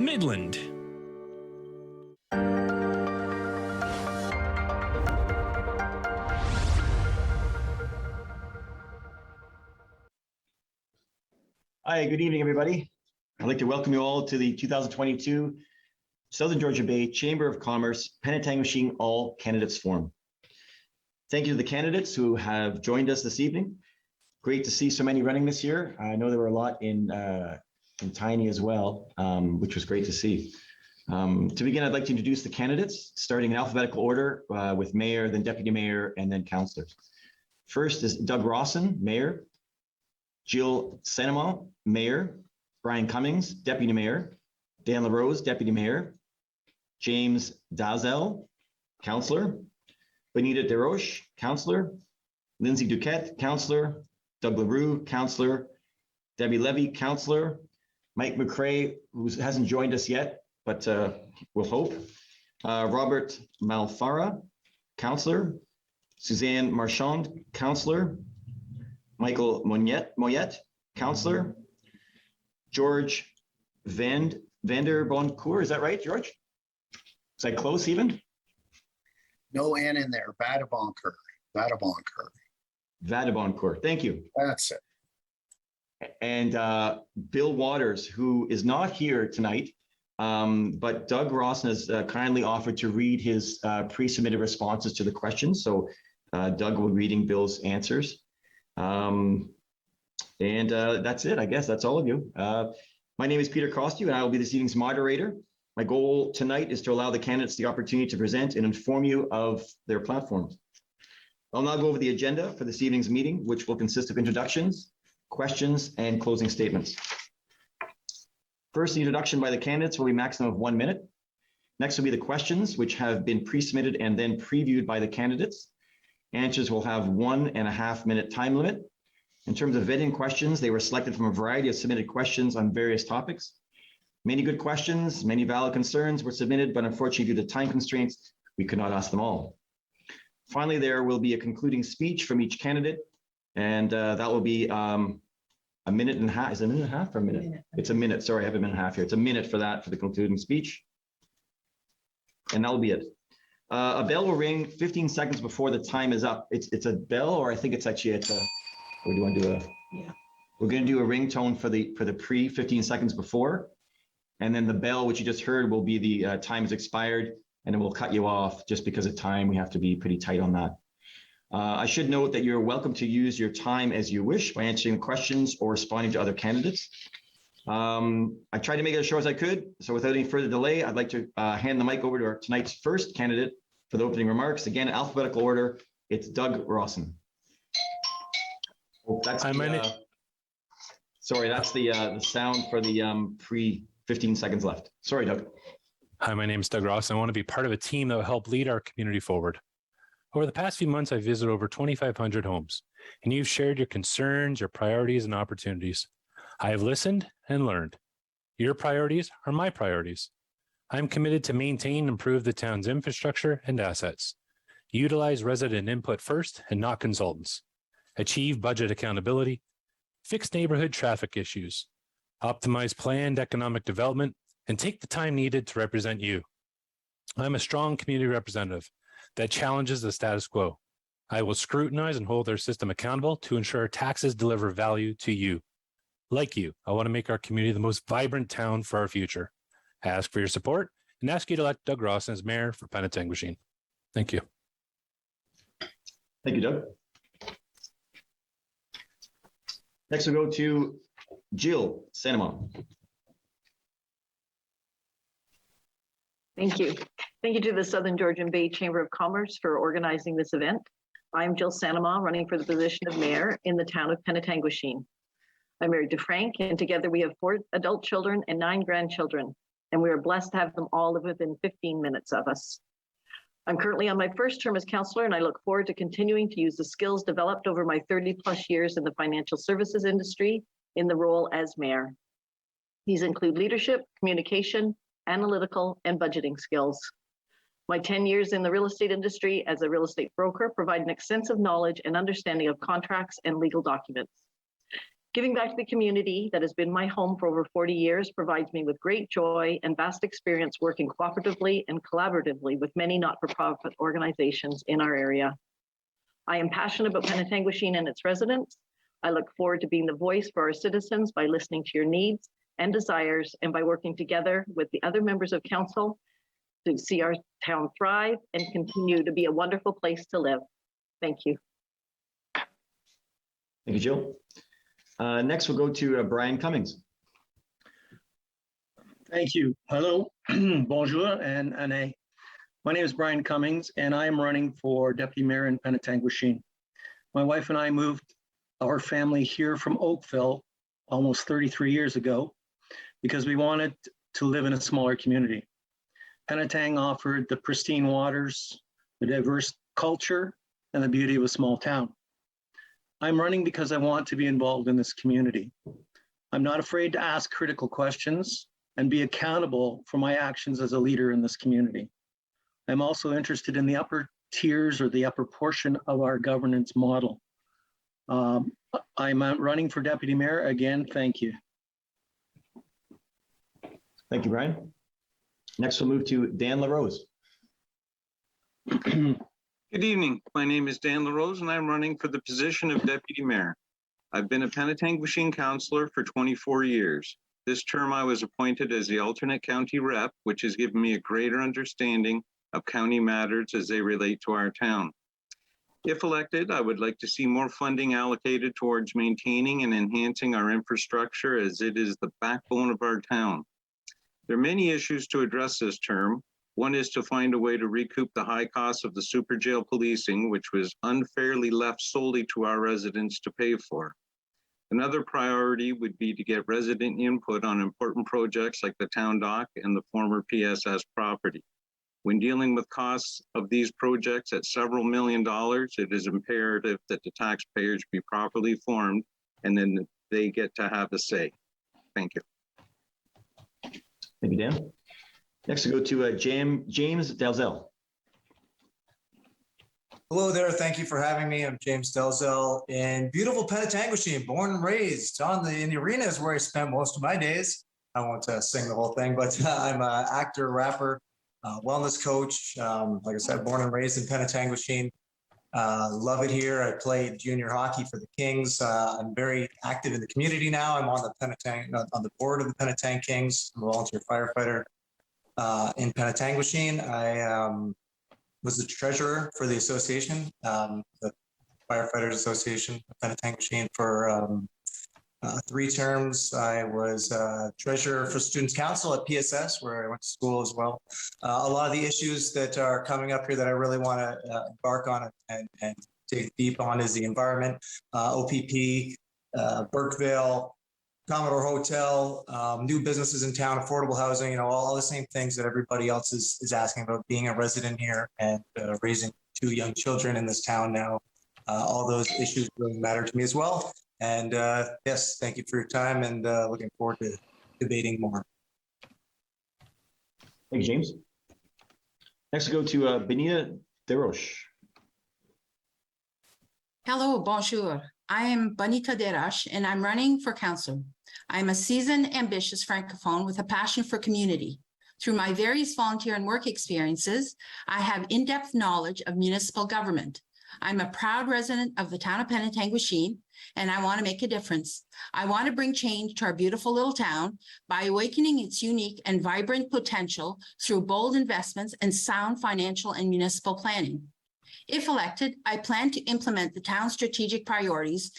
Midland. Hi, good evening, everybody. I'd like to welcome you all to the 2022 Southern Georgia Bay Chamber of Commerce Penetanguishene All Candidates Forum. Thank you to the candidates who have joined us this evening. Great to see so many running this year. I know there were a lot in Tiny as well, which was great to see. To begin, I'd like to introduce the candidates, starting in alphabetical order with mayor, then deputy mayor, and then councillors. First is Doug Rawson, mayor. Jill Sandema, mayor. Brian Cummings, deputy mayor. Dan Larose, deputy mayor. James Dalzell, councillor. Benita DeRoche, councillor. Lindsey Duquette, councillor. Doug Larue, councillor. Debbie Levy, councillor. Mike Mccourt, who hasn't joined us yet, but we'll hope. Robert Malfara, councillor. Suzanne Marshall, councillor. Michael Moyet, councillor. George Vaderbacher, is that right, George? Is that close even? No N in there. Vaderbacher. Vaderbacher, thank you. That's it. And Bill Waters, who is not here tonight, but Doug Rawson has kindly offered to read his pre-submitted responses to the questions. So Doug will be reading Bill's answers. And that's it, I guess. That's all of you. My name is Peter Costu, and I will be this evening's moderator. My goal tonight is to allow the candidates the opportunity to present and inform you of their platforms. I'll now go over the agenda for this evening's meeting, which will consist of introductions, questions, and closing statements. First, the introduction by the candidates will be a maximum of 1 minute. Next will be the questions, which have been pre-submitted and then previewed by the candidates. Answers will have 1.5 minute time limit. In terms of vetting questions, they were selected from a variety of submitted questions on various topics. Many good questions, many valid concerns were submitted, but unfortunately, due to time constraints, we could not ask them all. Finally, there will be a concluding speech from each candidate, and that will be a minute and a half. Is it a minute and a half or a minute? It's a minute. Sorry, I have a minute and a half here. It's a minute for that, for the concluding speech. And that will be it. A bell will ring 15 seconds before the time is up. It's a bell, or I think it's actually or do you want to do a? Yeah. We're going to do a ringtone for the pre 15 seconds before, and then the bell, which you just heard, will be the time has expired, and it will cut you off just because of time. We have to be pretty tight on that. I should note that you're welcome to use your time as you wish by answering questions or responding to other candidates. I tried to make it as short as I could, so without any further delay, I'd like to hand the mic over to our tonight's first candidate for the opening remarks. Again, alphabetical order, it's Doug Rawson. Oh, that's sorry, that's the sound for the pre 15 seconds left. Sorry, Doug. Hi, my name is Doug Rawson. I want to be part of a team that will help lead our community forward. Over the past few months, I've visited over 2,500 homes, and you've shared your concerns, your priorities, and opportunities. I have listened and learned. Your priorities are my priorities. I'm committed to maintain and improve the town's infrastructure and assets. Utilize resident input first and not consultants. Achieve budget accountability. Fix neighborhood traffic issues. Optimize planned economic development and take the time needed to represent you. I'm a strong community representative that challenges the status quo. I will scrutinize and hold our system accountable to ensure our taxes deliver value to you. Like you, I want to make our community the most vibrant town for our future. I ask for your support and ask you to elect Doug Rawson as mayor for Penetanguishene. Thank you. Thank you, Doug. Next, we'll go to Jill Sandema. Thank you. Thank you to the Southern Georgian Bay Chamber of Commerce for organizing this event. I'm Jill Sandema, running for the position of mayor in the town of Penetanguishene. I'm married to Frank, and together we have 4 adult children and 9 grandchildren, and we are blessed to have them all live within 15 minutes of us. I'm currently on my first term as councillor, and I look forward to continuing to use the skills developed over my 30+ years in the financial services industry in the role as mayor. These include leadership, communication, analytical, and budgeting skills. My 10 years in the real estate industry as a real estate broker provide an extensive knowledge and understanding of contracts and legal documents. Giving back to the community that has been my home for over 40 years provides me with great joy and vast experience working cooperatively and collaboratively with many not-for-profit organizations in our area. I am passionate about Penetanguishene and its residents. I look forward to being the voice for our citizens by listening to your needs and desires and by working together with the other members of council to see our town thrive and continue to be a wonderful place to live. Thank you. Thank you, Jill. Next, we'll go to Brian Cummings. Thank you. Hello, bonjour, and Anne. My name is Brian Cummings, and I am running for Deputy Mayor in Penetanguishene. My wife and I moved our family here from Oakville almost 33 years ago because we wanted to live in a smaller community. Penetang offered the pristine waters, the diverse culture, and the beauty of a small town. I'm running because I want to be involved in this community. I'm not afraid to ask critical questions and be accountable for my actions as a leader in this community. I'm also interested in the upper tiers or the upper portion of our governance model. I'm running for Deputy Mayor. Again, thank you. Thank you, Brian. Next, we'll move to Dan Larose. Good evening. My name is Dan Larose, and I'm running for the position of Deputy Mayor. I've been a Penetanguishene councillor for 24 years. This term, I was appointed as the alternate county rep, which has given me a greater understanding of county matters as they relate to our town. If elected, I would like to see more funding allocated towards maintaining and enhancing our infrastructure as it is the backbone of our town. There are many issues to address this term. One is to find a way to recoup the high costs of the super jail policing, which was unfairly left solely to our residents to pay for. Another priority would be to get resident input on important projects like the town dock and the former PSS property. When dealing with costs of these projects at several $1 million, it is imperative that the taxpayers be properly informed and then they get to have a say. Thank you. Thank you, Dan. Next, we'll go to James Dalzell. Hello there. Thank you for having me. I'm James Dalzell in beautiful Penetanguishene, born and raised in the arena is where I spent most of my days. I won't sing the whole thing, but I'm an actor, rapper, wellness coach. Like I said, born and raised in Penetanguishene. Love it here. I played junior hockey for the Kings. I'm very active in the community now. I'm on the board of the Penetang Kings. I'm a volunteer firefighter in Penetanguishene. I was the treasurer for the association, the Firefighters Association of Penetanguishene for 3 terms. I was treasurer for Students Council at PSS, where I went to school as well. A lot of the issues that are coming up here that I really want to embark on and dig deep on is the environment, OPP, Burkeville, Commodore Hotel, new businesses in town, affordable housing, all the same things that everybody else is asking about, being a resident here and raising 2 young children in this town now. All those issues really matter to me as well. And yes, thank you for your time and looking forward to debating more. Thank you, James. Next, we'll go to Benita Deroche. Hello, bonjour. I am Bonita Deroche, and I'm running for council. I'm a seasoned, ambitious francophone with a passion for community. Through my various volunteer and work experiences, I have in-depth knowledge of municipal government. I'm a proud resident of the town of Penetanguishene, and I want to make a difference. I want to bring change to our beautiful little town by awakening its unique and vibrant potential through bold investments and sound financial and municipal planning. If elected, I plan to implement the town's strategic priorities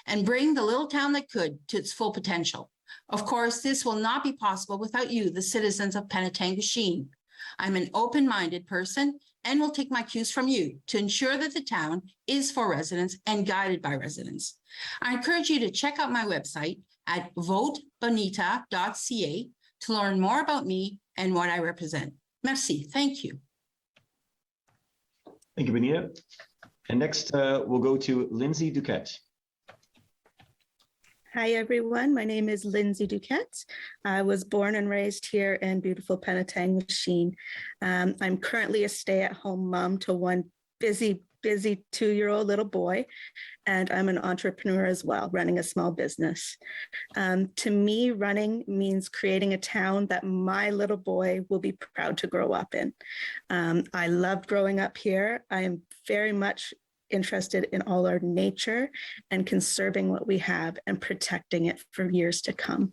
and bring the little town that could to its full potential. Of course, this will not be possible without you, the citizens of Penetanguishene. I'm an open-minded person and will take my cues from you to ensure that the town is for residents and guided by residents. I encourage you to check out my website at votebonita.ca to learn more about me and what I represent. Merci. Thank you. Thank you, Benita. And next, we'll go to Lindsey Duquette. Hi, everyone. My name is Lindsey Duquette. I was born and raised here in beautiful Penetanguishene. I'm currently a stay-at-home mom to 1 busy busy 2-year-old little boy, and I'm an entrepreneur as well, running a small business. To me, running means creating a town that my little boy will be proud to grow up in. I loved growing up here. I am very much interested in all our nature and conserving what we have and protecting it for years to come.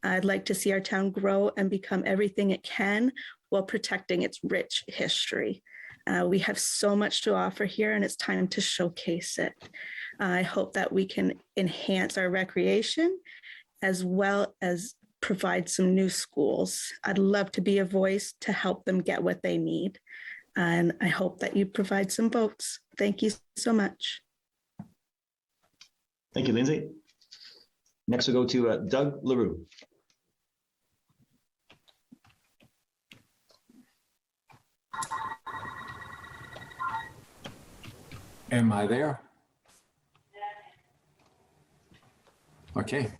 I'd like to see our town grow and become everything it can while protecting its rich history. We have so much to offer here, and it's time to showcase it. I hope that we can enhance our recreation as well as provide some new schools. I'd love to be a voice to help them get what they need. And I hope that you provide some votes. Thank you so much. Thank you, Lindsay. Next, we'll go to Doug Larue. Am I there? Okay.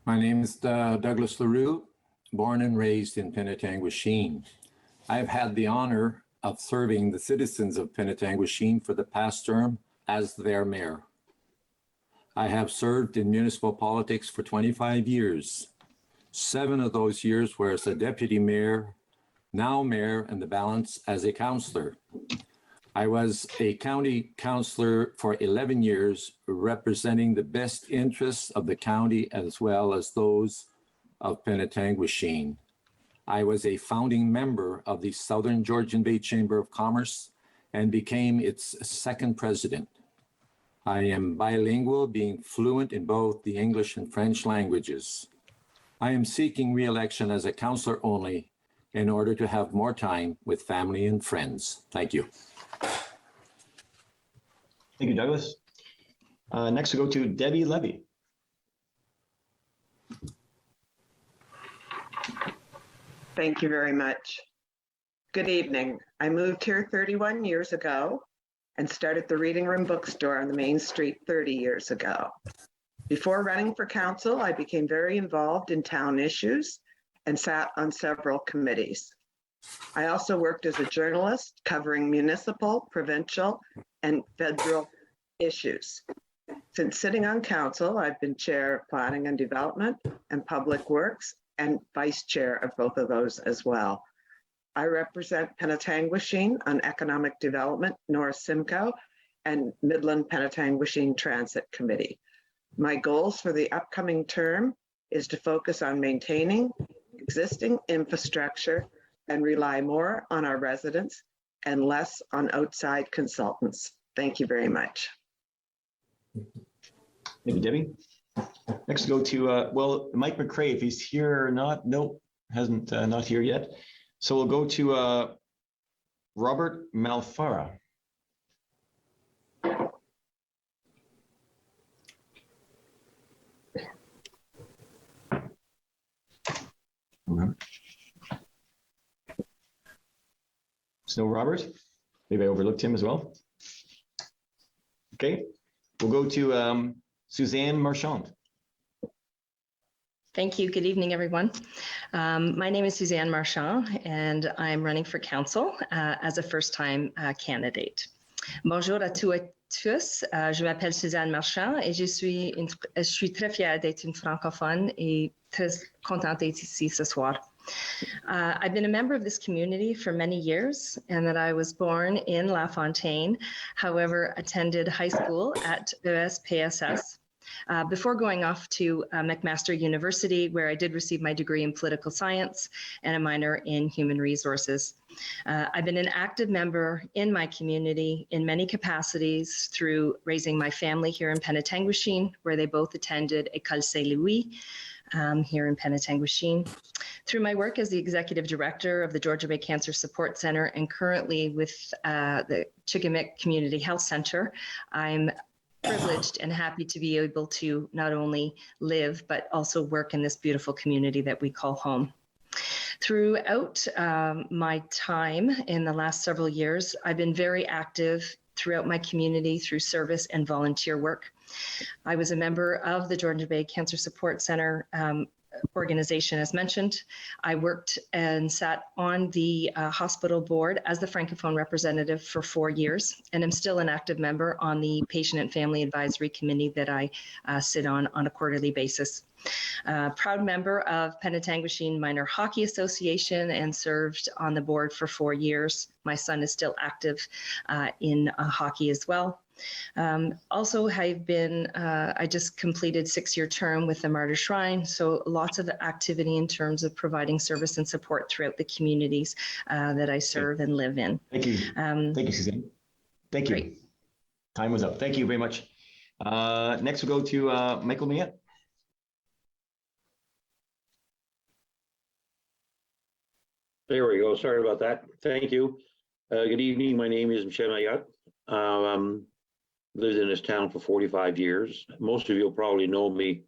My name is Douglas Larue, born and raised in Penetanguishene. I've had the honor of serving the citizens of Penetanguishene for the past term as their mayor. I have served in municipal politics for 25 years. 7 of those years were as a deputy mayor, now mayor, and the balance as a councillor. I was a county councillor for 11 years, representing the best interests of the county as well as those of Penetanguishene. I was a founding member of the Southern Georgian Bay Chamber of Commerce and became its second president. I am bilingual, being fluent in both the English and French languages. I am seeking re-election as a councillor only in order to have more time with family and friends. Thank you. Thank you, Douglas. Next, we'll go to Debbie Levy. Thank you very much. Good evening. I moved here 31 years ago and started the Reading Room bookstore on the main street 30 years ago. Before running for council, I became very involved in town issues and sat on several committees. I also worked as a journalist covering municipal, provincial, and federal issues. Since sitting on council, I've been chair of planning and development and public works and vice chair of both of those as well. I represent Penetanguishene on economic development, North Simcoe, and Midland Penetanguishene Transit Committee. My goals for the upcoming term is to focus on maintaining existing infrastructure and rely more on our residents and less on outside consultants. Thank you very much. Thank you, Debbie. Next, go to, well, Mike McCray, if he's here or not. Nope, hasn't, not here yet. So we'll go to Robert Malfara. So Robert, maybe I overlooked him as well. Okay, we'll go to Suzanne Marshall. Thank you. Good evening, everyone. My name is Suzanne Marshall, and I'm running for council as a first-time candidate. Bonjour à tous et tous. Je m'appelle Suzanne Marshall et je suis très fière d'être une francophone et très contente d'être ici ce soir. I've been a member of this community for many years, and that I was born in La Fontaine, however, attended high school at ESPSS before going off to McMaster University, where I did receive my degree in political science and a minor in human resources. I've been an active member in my community in many capacities through raising my family here in Penetanguishene, where they both attended École Saint-Louis, here in Penetanguishene. Through my work as the executive director of the Georgian Bay Cancer Support Center and currently with the Chickamick Community Health Center, I'm privileged and happy to be able to not only live, but also work in this beautiful community that we call home. Throughout my time in the last several years, I've been very active throughout my community through service and volunteer work. I was a member of the Georgian Bay Cancer Support Center organization, as mentioned. I worked and sat on the hospital board as the Francophone representative for 4 years, and I'm still an active member on the Patient and Family Advisory Committee that I sit on a quarterly basis. Proud member of Penetanguishene Minor Hockey Association and served on the board for 4 years. My son is still active in hockey as well. Also, I just completed 6-year term with the Martyr Shrine, so lots of activity in terms of providing service and support throughout the communities that I serve and live in. Thank you. Thank you, Suzanne. Thank you. Great. Time was up. Thank you very much. Next, we'll go to Michael Mccourt. There we go. Sorry about that. Thank you. Good evening. My name is Mccourt. Lived in this town for 45 years. Most of you will probably know me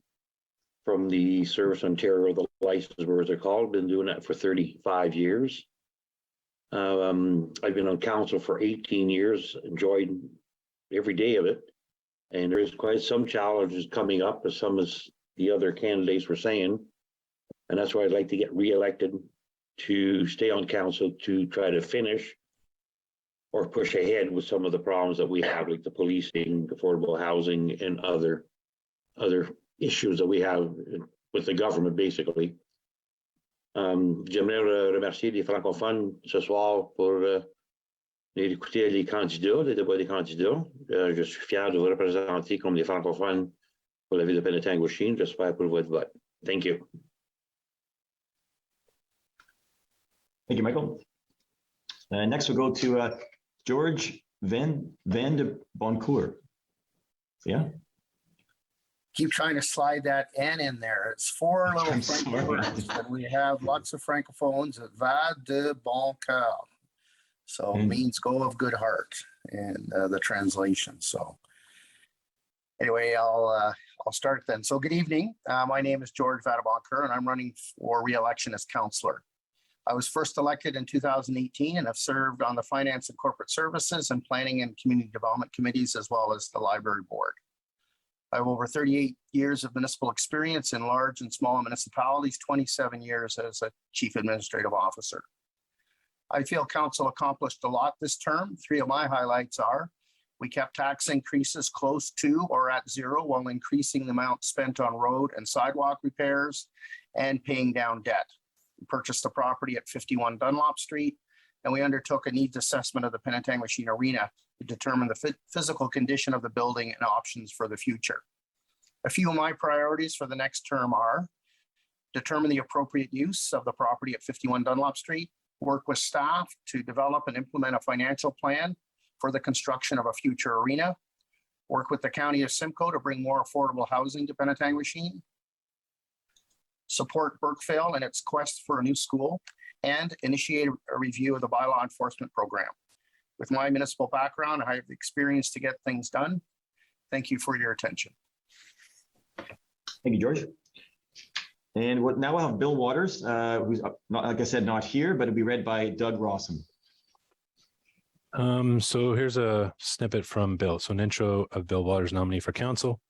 from the Service Ontario, the license boards are called. Been doing that for 35 years. I've been on council for 18 years, enjoyed every day of it. And there's quite some challenges coming up, as some of the other candidates were saying. And that's why I'd like to get reelected to stay on council to try to finish or push ahead with some of the problems that we have, like the policing, affordable housing, and other issues that we have with the government, basically. J'aimerais remercier les francophones ce soir pour écouter les candidats, les débats des candidats. Je suis fier de vous représenter comme des francophones pour la ville de Penetanguishene. J'espère pour votre vote. Thank you. Thank you, Michael. Next, we'll go to George Vaderbacher. Yeah. Keep trying to slide that N in there. It's 4 little French words, and we have lots of francophones at Vaderbacher. So it means go of good heart in the translation. So anyway, I'll start then. So good evening. My name is George Vaderbacher, and I'm running for re-election as councillor. I was first elected in 2018 and have served on the Finance and Corporate Services and Planning and Community Development Committees, as well as the Library Board. I have over 38 years of municipal experience in large and small municipalities, 27 years as a Chief Administrative Officer. I feel Council accomplished a lot this term. 3 of my highlights are: we kept tax increases close to or at zero while increasing the amount spent on road and sidewalk repairs and paying down debt. We purchased a property at 51 Dunlop Street, and we undertook a needs assessment of the Penetanguishene Arena to determine the physical condition of the building and options for the future. A few of my priorities for the next term are: determine the appropriate use of the property at 51 Dunlop Street, work with staff to develop and implement a financial plan for the construction of a future arena, work with the County of Simcoe to bring more affordable housing to Penetanguishene, support Burkeville in its quest for a new school, and initiate a review of the bylaw enforcement program. With my municipal background, I have the experience to get things done. Thank you for your attention. Thank you, George. And now we'll have Bill Waters, who's, not, like I said, not here, but it'll be read by Doug Rawson. So here's a snippet from Bill. So an intro of Bill Waters, nominee for council.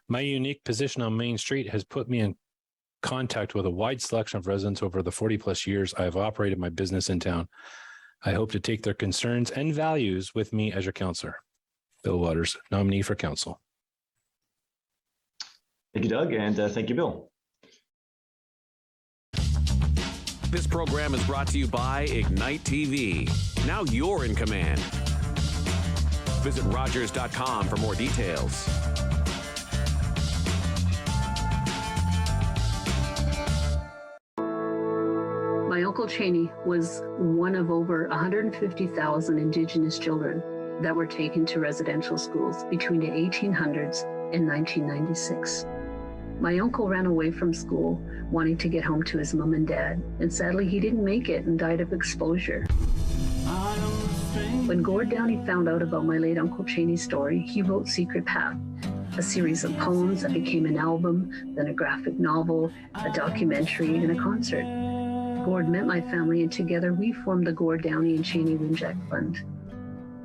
My unique position on Main Street has put me in contact with a wide selection of residents over the 40 plus years I have operated my business in town. I hope to take their concerns and values with me as your councillor. Bill Waters, nominee for council. Thank you, Doug, and thank you, Bill. This program is brought to you by Ignite TV. Now you're in command. Visit Rogers.com for more details. My Uncle Cheney was one of over 150,000 Indigenous children that were taken to residential schools between the 1800s and 1996. My uncle ran away from school wanting to get home to his mom and dad, and sadly he didn't make it and died of exposure. When Gord Downey found out about my late Uncle Cheney's story, he wrote Secret Path, a series of poems that became an album, then a graphic novel, a documentary, and a concert. Gord met my family, and together we formed the Gord Downey and Cheney Winjack Fund.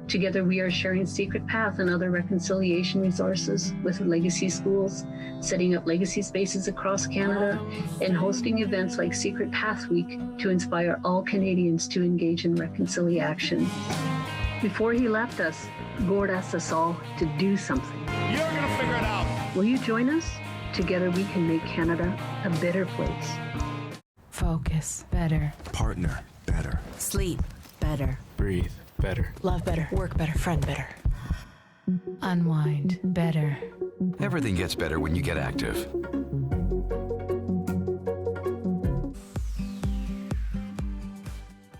Together, we are sharing Secret Path and other reconciliation resources with legacy schools, setting up legacy spaces across Canada, and hosting events like Secret Path Week to inspire all Canadians to engage in reconciliation. Before he left us, Gord asked us all to do something. You're going to figure it out. Will you join us? Together, we can make Canada a better place. Focus better. Partner better. Sleep better. Breathe better. Love better. Work better. Friend better. Unwind better. Everything gets better when you get active.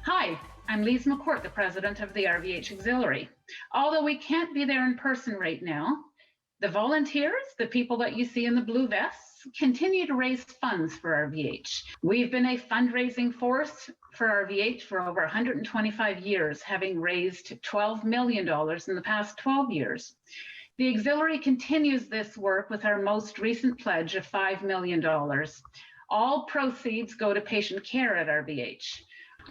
Hi, I'm Lise Mccourt, the president of the RVH Auxiliary. Although we can't be there in person right now, the volunteers, the people that you see in the blue vests, continue to raise funds for RVH. We've been a fundraising force for RVH for over 125 years, having raised $12 million in the past 12 years. The Auxiliary continues this work with our most recent pledge of $5 million. All proceeds go to patient care at RVH.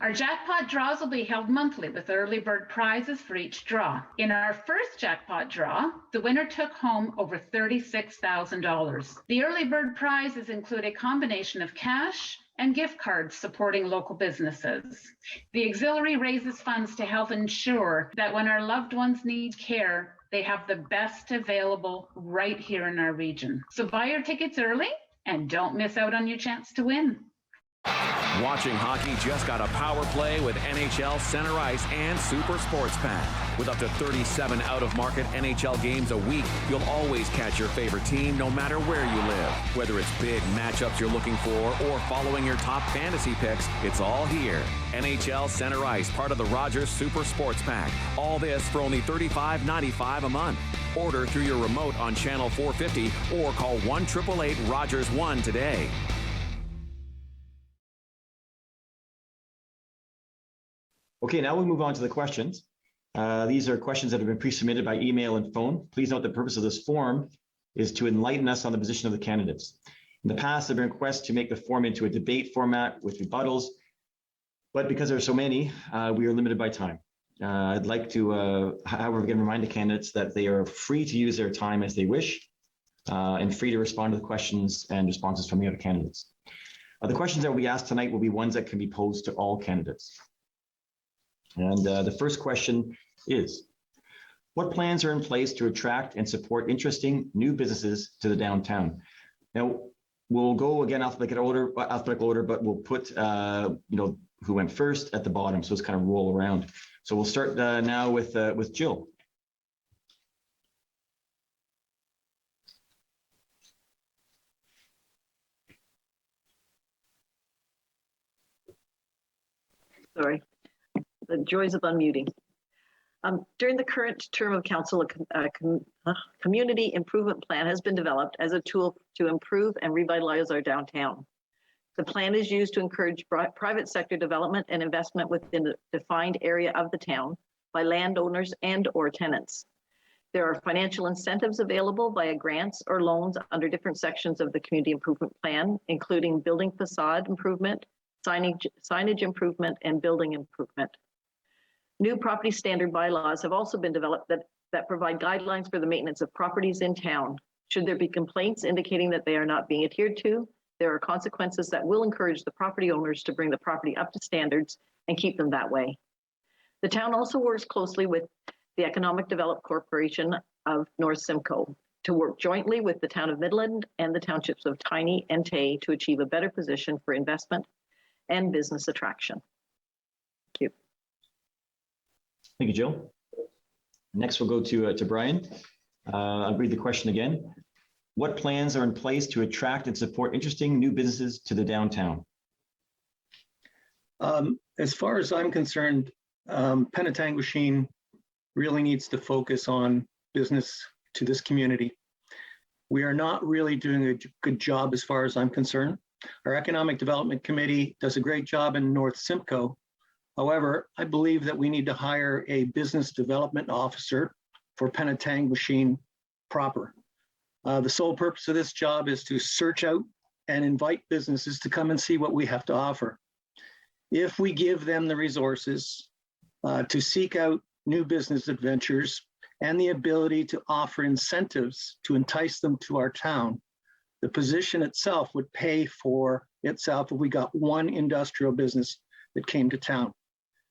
Our jackpot draws will be held monthly with early bird prizes for each draw. In our first jackpot draw, the winner took home over $36,000. The early bird prizes include a combination of cash and gift cards supporting local businesses. The Auxiliary raises funds to help ensure that when our loved ones need care, they have the best available right here in our region. So buy your tickets early and don't miss out on your chance to win. Watching hockey just got a power play with NHL Center Ice and Super Sports Pack. With up to 37 out-of-market NHL games a week, you'll always catch your favorite team no matter where you live. Whether it's big matchups you're looking for or following your top fantasy picks, it's all here. NHL Center Ice, part of the Rogers Super Sports Pack. All this for only $35.95 a month. Order through your remote on Channel 450 or call 1-888-ROGERS-1 today. Okay, now we move on to the questions. These are questions that have been pre-submitted by email and phone. Please note the purpose of this form is to enlighten us on the position of the candidates. In the past, there have been requests to make the form into a debate format with rebuttals, but because there are so many, we are limited by time. I'd like to, however, again, remind the candidates that they are free to use their time as they wish and free to respond to the questions and responses from the other candidates. The questions that will be asked tonight will be ones that can be posed to all candidates. And the first question is, what plans are in place to attract and support interesting new businesses to the downtown? Now, we'll go again alphabetical order, but we'll put who went first at the bottom, so it's kind of roll around. So we'll start now with Jill. Sorry. The joys of unmuting. During the current term of council, a community improvement plan has been developed as a tool to improve and revitalize our downtown. The plan is used to encourage private sector development and investment within the defined area of the town by landowners and/or tenants. There are financial incentives available via grants or loans under different sections of the community improvement plan, including building facade improvement, signage improvement, and building improvement. New property standard bylaws have also been developed that provide guidelines for the maintenance of properties in town. Should there be complaints indicating that they are not being adhered to, there are consequences that will encourage the property owners to bring the property up to standards and keep them that way. The town also works closely with the Economic Development Corporation of North Simcoe to work jointly with the town of Midland and the townships of Tiny and Tay to achieve a better position for investment and business attraction. Thank you. Thank you, Jill. Next, we'll go to Brian. I'll read the question again. What plans are in place to attract and support interesting new businesses to the downtown? As far as I'm concerned, Penetanguishene really needs to focus on business to this community. We are not really doing a good job as far as I'm concerned. Our Economic Development Committee does a great job in North Simcoe. However, I believe that we need to hire a business development officer for Penetanguishene proper. The sole purpose of this job is to search out and invite businesses to come and see what we have to offer. If we give them the resources to seek out new business adventures and the ability to offer incentives to entice them to our town, the position itself would pay for itself if we got one industrial business that came to town.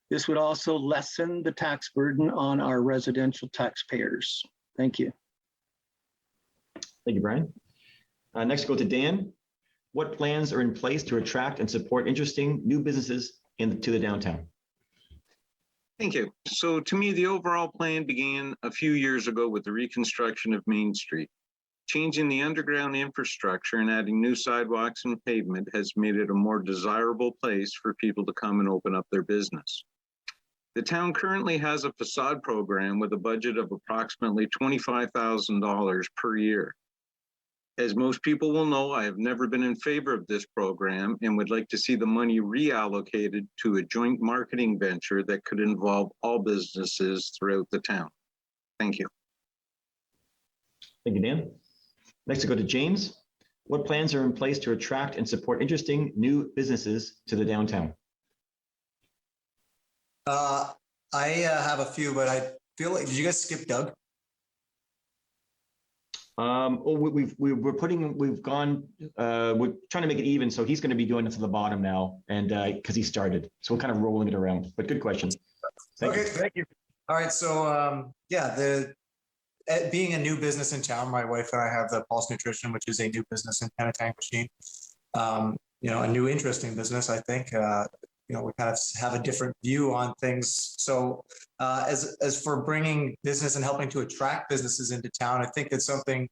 This would also lessen the tax burden on our residential taxpayers. Thank you. Thank you, Brian. Next, go to Dan. What plans are in place to attract and support interesting new businesses to the downtown? Thank you. So to me, the overall plan began a few years ago with the reconstruction of Main Street. Changing the underground infrastructure and adding new sidewalks and pavement has made it a more desirable place for people to come and open up their business. The town currently has a facade program with a budget of approximately $25,000 per year. As most people will know, I have never been in favor of this program and would like to see the money reallocated to a joint marketing venture that could involve all businesses throughout the town. Thank you. Thank you, Dan. Next, we go to James. What plans are in place to attract and support interesting new businesses to the downtown? I have a few, but I feel like, did you guys skip Doug? We're trying to make it even, so he's going to be doing it to the bottom now, and because he started, so we're kind of rolling it around. But good question. Thank you. All right, so being a new business in town, my wife and I have the Pulse Nutrition, which is a new business in Penetanguishene. A new interesting business, I think. We kind of have a different view on things. So as for bringing business and helping to attract businesses into town, I think it's something,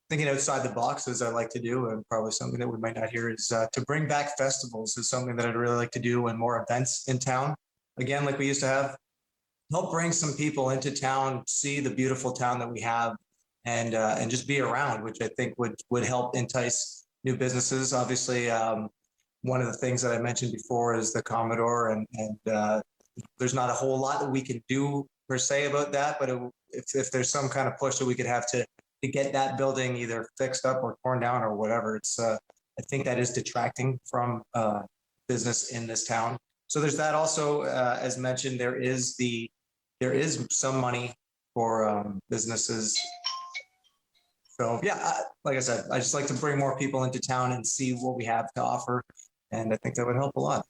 thinking outside the box, as I like to do, and probably something that we might not hear, is to bring back festivals is something that I'd really like to do, and more events in town. Again, like we used to have, help bring some people into town, see the beautiful town that we have, and just be around, which I think would help entice new businesses. Obviously, one of the things that I mentioned before is the Commodore, and there's not a whole lot that we can do per se about that, but if there's some kind of push that we could have to get that building either fixed up or torn down or whatever, it's I think that is detracting from business in this town. So there's that. Also, as mentioned, there is some money for businesses. So yeah, like I said, I just like to bring more people into town and see what we have to offer. And I think that would help a lot.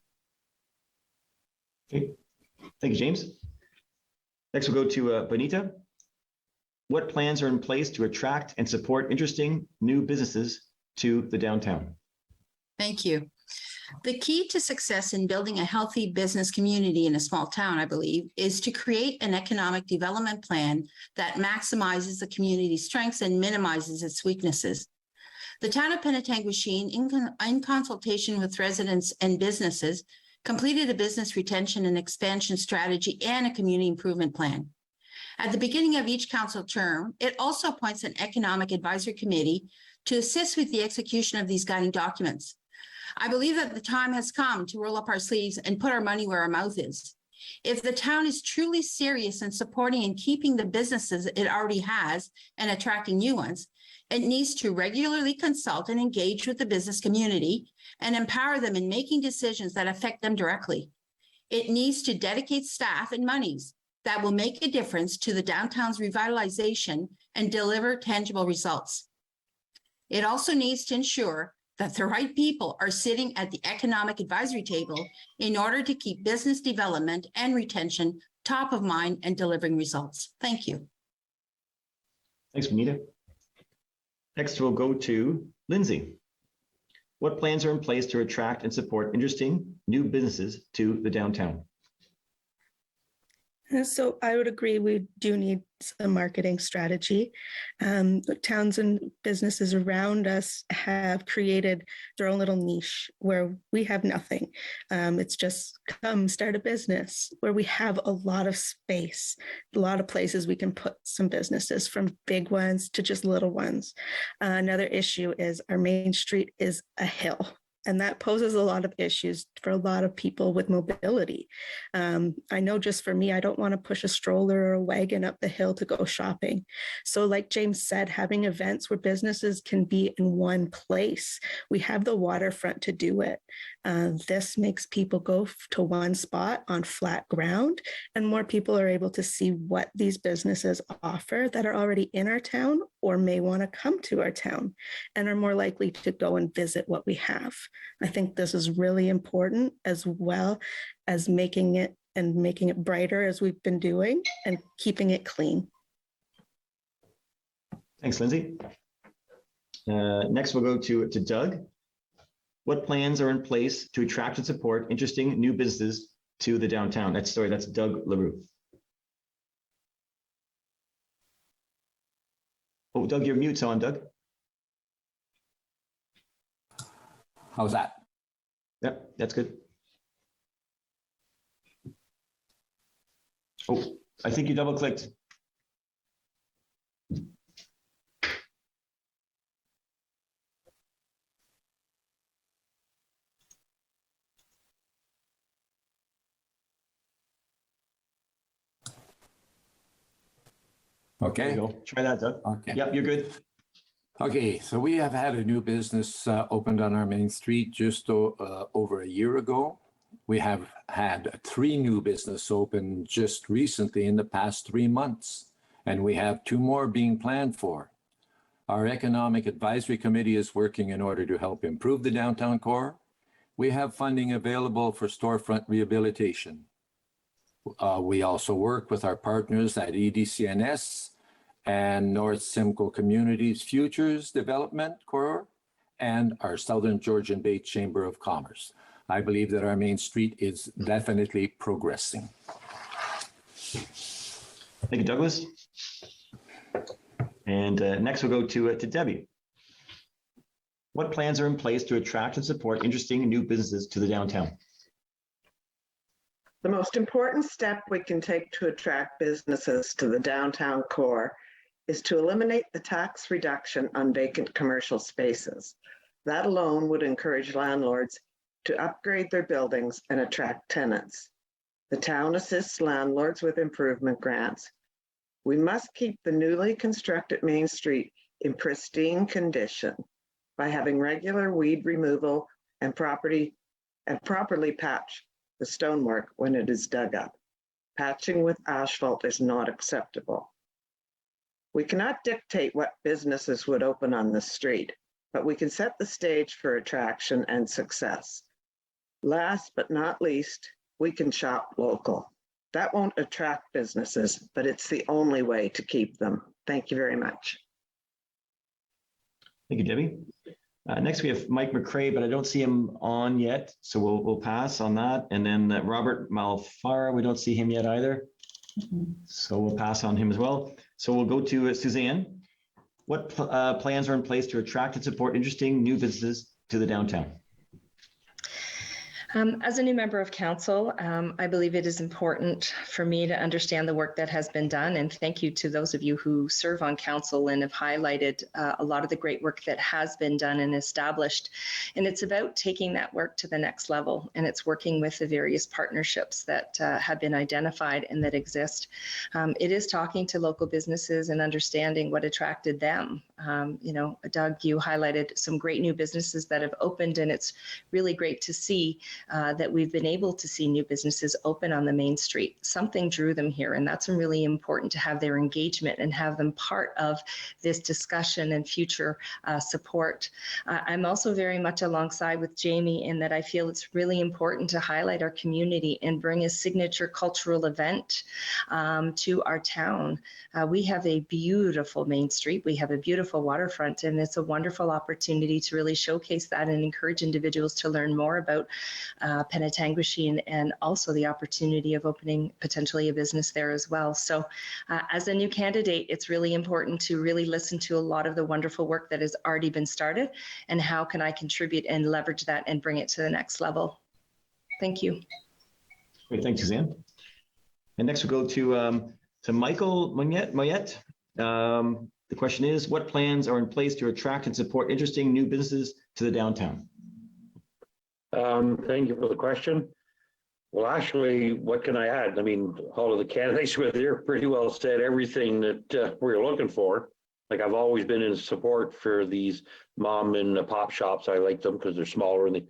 Okay. Thank you, James. Next, we'll go to Bonita. What plans are in place to attract and support interesting new businesses to the downtown? Thank you. The key to success in building a healthy business community in a small town, I believe, is to create an economic development plan that maximizes the community's strengths and minimizes its weaknesses. The town of Penetanguishene, in consultation with residents and businesses, completed a business retention and expansion strategy and a community improvement plan. At the beginning of each council term, it also appoints an economic advisory committee to assist with the execution of these guiding documents. I believe that the time has come to roll up our sleeves and put our money where our mouth is. If the town is truly serious in supporting and keeping the businesses it already has and attracting new ones, it needs to regularly consult and engage with the business community and empower them in making decisions that affect them directly. It needs to dedicate staff and monies that will make a difference to the downtown's revitalization and deliver tangible results. It also needs to ensure that the right people are sitting at the economic advisory table in order to keep business development and retention top of mind and delivering results. Thank you. Thanks, Bonita. Next, we'll go to Lindsay. What plans are in place to attract and support interesting new businesses to the downtown? So I would agree, we do need some marketing strategy. Towns and businesses around us have created their own little niche where we have nothing. It's just come start a business, where we have a lot of space, a lot of places we can put some businesses, from big ones to just little ones. Another issue is our main street is a hill. And that poses a lot of issues for a lot of people with mobility. I know just for me, I don't want to push a stroller or a wagon up the hill to go shopping. So like James said, having events where businesses can be in one place. We have the waterfront to do it. This makes people go to one spot on flat ground, and more people are able to see what these businesses offer that are already in our town or may want to come to our town and are more likely to go and visit what we have. I think this is really important, as well as making it brighter as we've been doing and keeping it clean. Thanks, Lindsay. Next, we'll go to Doug. What plans are in place to attract and support interesting new businesses to the downtown? That's Doug Larue. Oh, Doug, your mute's on, Doug. How's that? Yep, that's good. Oh, I think you double clicked. Okay. Go. Try that, Doug. Okay. Yep, you're good. Okay, so we have had a new business opened on our main street just over a year ago. We have had 3 new businesses open just recently in the past 3 months, and we have 2 more being planned for. Our Economic Advisory Committee is working in order to help improve the downtown core. We have funding available for storefront rehabilitation. We also work with our partners at EDCNS and North Simcoe Communities Futures Development Corps and our Southern Georgian Bay Chamber of Commerce. I believe that our main street is definitely progressing. Thank you, Douglas. And next we'll go to Debbie. What plans are in place to attract and support interesting new businesses to the downtown? The most important step we can take to attract businesses to the downtown core is to eliminate the tax reduction on vacant commercial spaces. That alone would encourage landlords to upgrade their buildings and attract tenants. The town assists landlords with improvement grants. We must keep the newly constructed Main Street in pristine condition by having regular weed removal and properly patch the stonework when it is dug up. Patching with asphalt is not acceptable. We cannot dictate what businesses would open on the street, but we can set the stage for attraction and success. Last but not least, we can shop local. That won't attract businesses, but it's the only way to keep them. Thank you very much. Thank you, Debbie. Next, we have Mike McCrae, but I don't see him on yet, so we'll pass on that. And then Robert Malfara, we don't see him yet either, so we'll pass on him as well. So we'll go to Suzanne. What plans are in place to attract and support interesting new businesses to the downtown? As a new member of council, I believe it is important for me to understand the work that has been done, and thank you to those of you who serve on council and have highlighted a lot of the great work that has been done and established. And it's about taking that work to the next level, and it's working with the various partnerships that have been identified and that exist. It is talking to local businesses and understanding what attracted them. Doug, you highlighted some great new businesses that have opened, and it's really great to see that we've been able to see new businesses open on the main street. Something drew them here, and that's really important to have their engagement and have them part of this discussion and future support. I'm also very much alongside with Jamie in that I feel it's really important to highlight our community and bring a signature cultural event to our town. We have a beautiful main street. We have a beautiful waterfront, and it's a wonderful opportunity to really showcase that and encourage individuals to learn more about Penetanguishene and also the opportunity of opening potentially a business there as well. So as a new candidate, it's really important to really listen to a lot of the wonderful work that has already been started and how can I contribute and leverage that and bring it to the next level. Thank you. Great, thanks, Suzanne. And next we'll go to Michael Moyet. The question is, what plans are in place to attract and support interesting new businesses to the downtown? Thank you for the question. Well, actually, what can I add? I mean, all of the candidates with here pretty well said everything that we're looking for. Like, I've always been in support for these mom and pop shops. I like them because they're smaller and they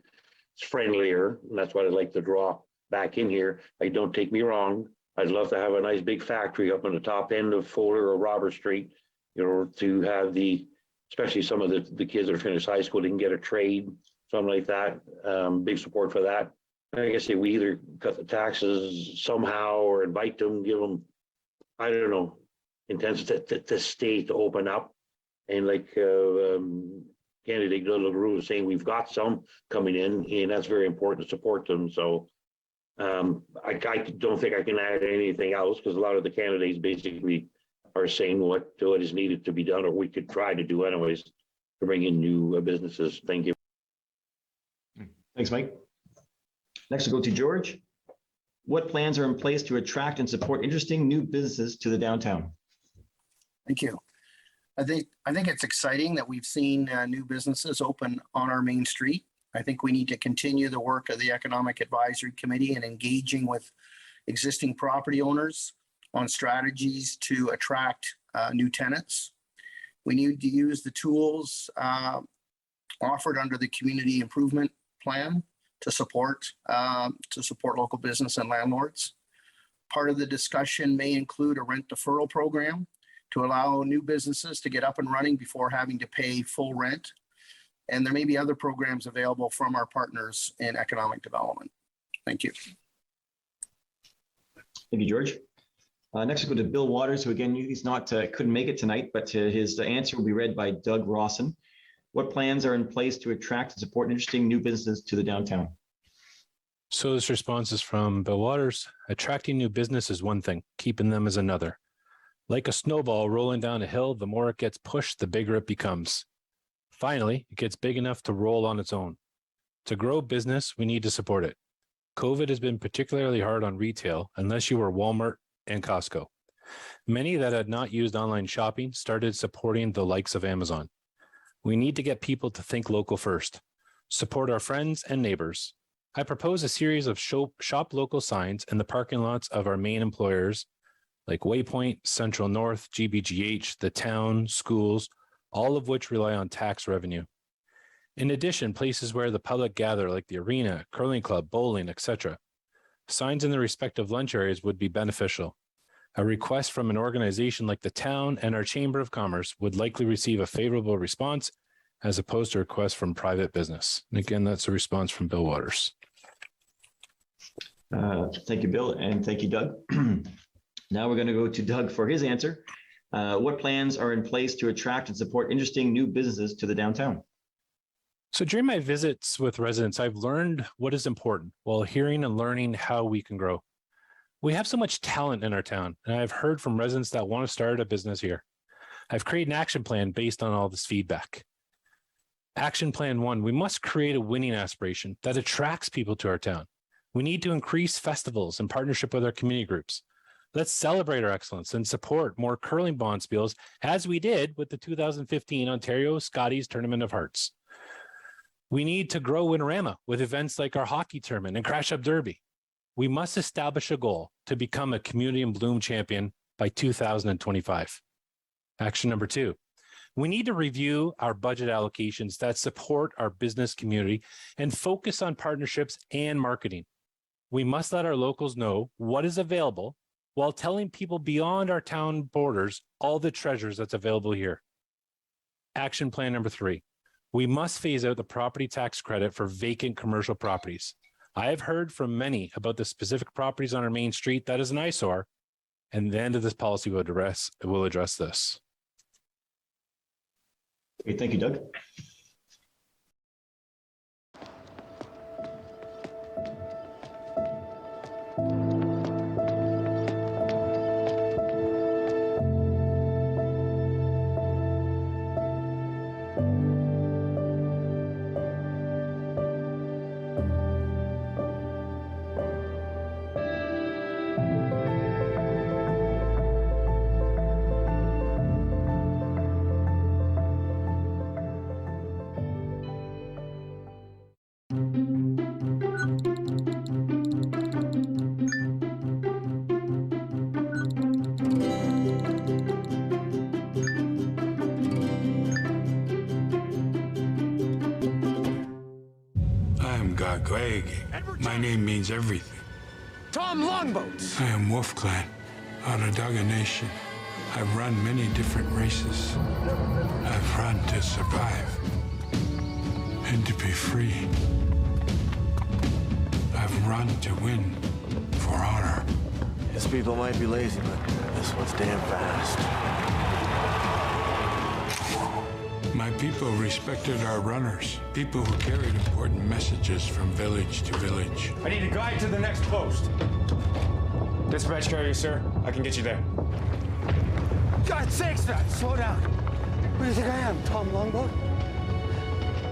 friendlier. And that's what I'd like to draw back in here. Like, don't take me wrong. I'd love to have a nice big factory up on the top end of Fuller or Robert Street, you know, to have especially some of the kids that are finished high school, they can get a trade, something like that. Big support for that. I guess we either cut the taxes somehow or invite them, give them, I don't know, incentive to stay, to open up. And like candidate Larue was saying, we've got some coming in, and that's very important to support them. So I don't think I can add anything else, because a lot of the candidates basically are saying what is needed to be done, or we could try to do anyways, to bring in new businesses. Thank you. Thanks, Mike. Next, we'll go to George. What plans are in place to attract and support interesting new businesses to the downtown? Thank you. I think it's exciting that we've seen new businesses open on our main street. I think we need to continue the work of the Economic Advisory Committee and engaging with existing property owners on strategies to attract new tenants. We need to use the tools offered under the Community Improvement Plan to support local business and landlords. Part of the discussion may include a rent deferral program to allow new businesses to get up and running before having to pay full rent. And there may be other programs available from our partners in economic development. Thank you. Thank you, George. Next, we'll go to Bill Waters, who again, he's not couldn't make it tonight, but his answer will be read by Doug Rawson. What plans are in place to attract and support interesting new businesses to the downtown? So this response is from Bill Waters. Attracting new business is one thing, keeping them is another. Like a snowball rolling down a hill, the more it gets pushed, the bigger it becomes. Finally, it gets big enough to roll on its own. To grow business, we need to support it. COVID has been particularly hard on retail, unless you were Walmart and Costco. Many that had not used online shopping started supporting the likes of Amazon. We need to get people to think local first, support our friends and neighbors. I propose a series of shop local signs in the parking lots of our main employers like Waypoint, Central North, GBGH, the town, schools, all of which rely on tax revenue. In addition, places where the public gather like the arena, curling club, bowling, etc. Signs in the respective lunch areas would be beneficial. A request from an organization like the town and our Chamber of Commerce would likely receive a favorable response as opposed to requests from private business. And again, that's a response from Bill Waters. Thank you, Bill, and thank you, Doug. Now we're going to go to Doug for his answer. What plans are in place to attract and support interesting new businesses to the downtown? So during my visits with residents, I've learned what is important while hearing and learning how we can grow. We have so much talent in our town, and I've heard from residents that want to start a business here. I've created an action plan based on all this feedback. Action plan 1, we must create a winning aspiration that attracts people to our town. We need to increase festivals in partnership with our community groups. Let's celebrate our excellence and support more curling bonspiels as we did with the 2015 Ontario Scotties Tournament of Hearts. We need to grow Winnorama with events like our hockey tournament and Crash Up Derby. We must establish a goal to become a Community in Bloom champion by 2025. Action number 2, we need to review our budget allocations that support our business community and focus on partnerships and marketing. We must let our locals know what is available while telling people beyond our town borders all the treasures that's available here. Action plan number 3, we must phase out the property tax credit for vacant commercial properties. I have heard from many about the specific properties on our main street that is an eyesore, and the end of this policy will address this. Okay, thank you, Doug. Waege. My name means everything. Tom Longboats. I am Wolf Clan, Onondaga Nation. I've run many different races. I've run to survive and to be free. I've run to win for honor. His people might be lazy, but this one's damn fast. My people respected our runners, people who carried important messages from village to village. I need a guide to the next post. Dispatch carrier, sir. I can get you there. God's sakes, man, slow down. Who do you think I am, Tom Longboat?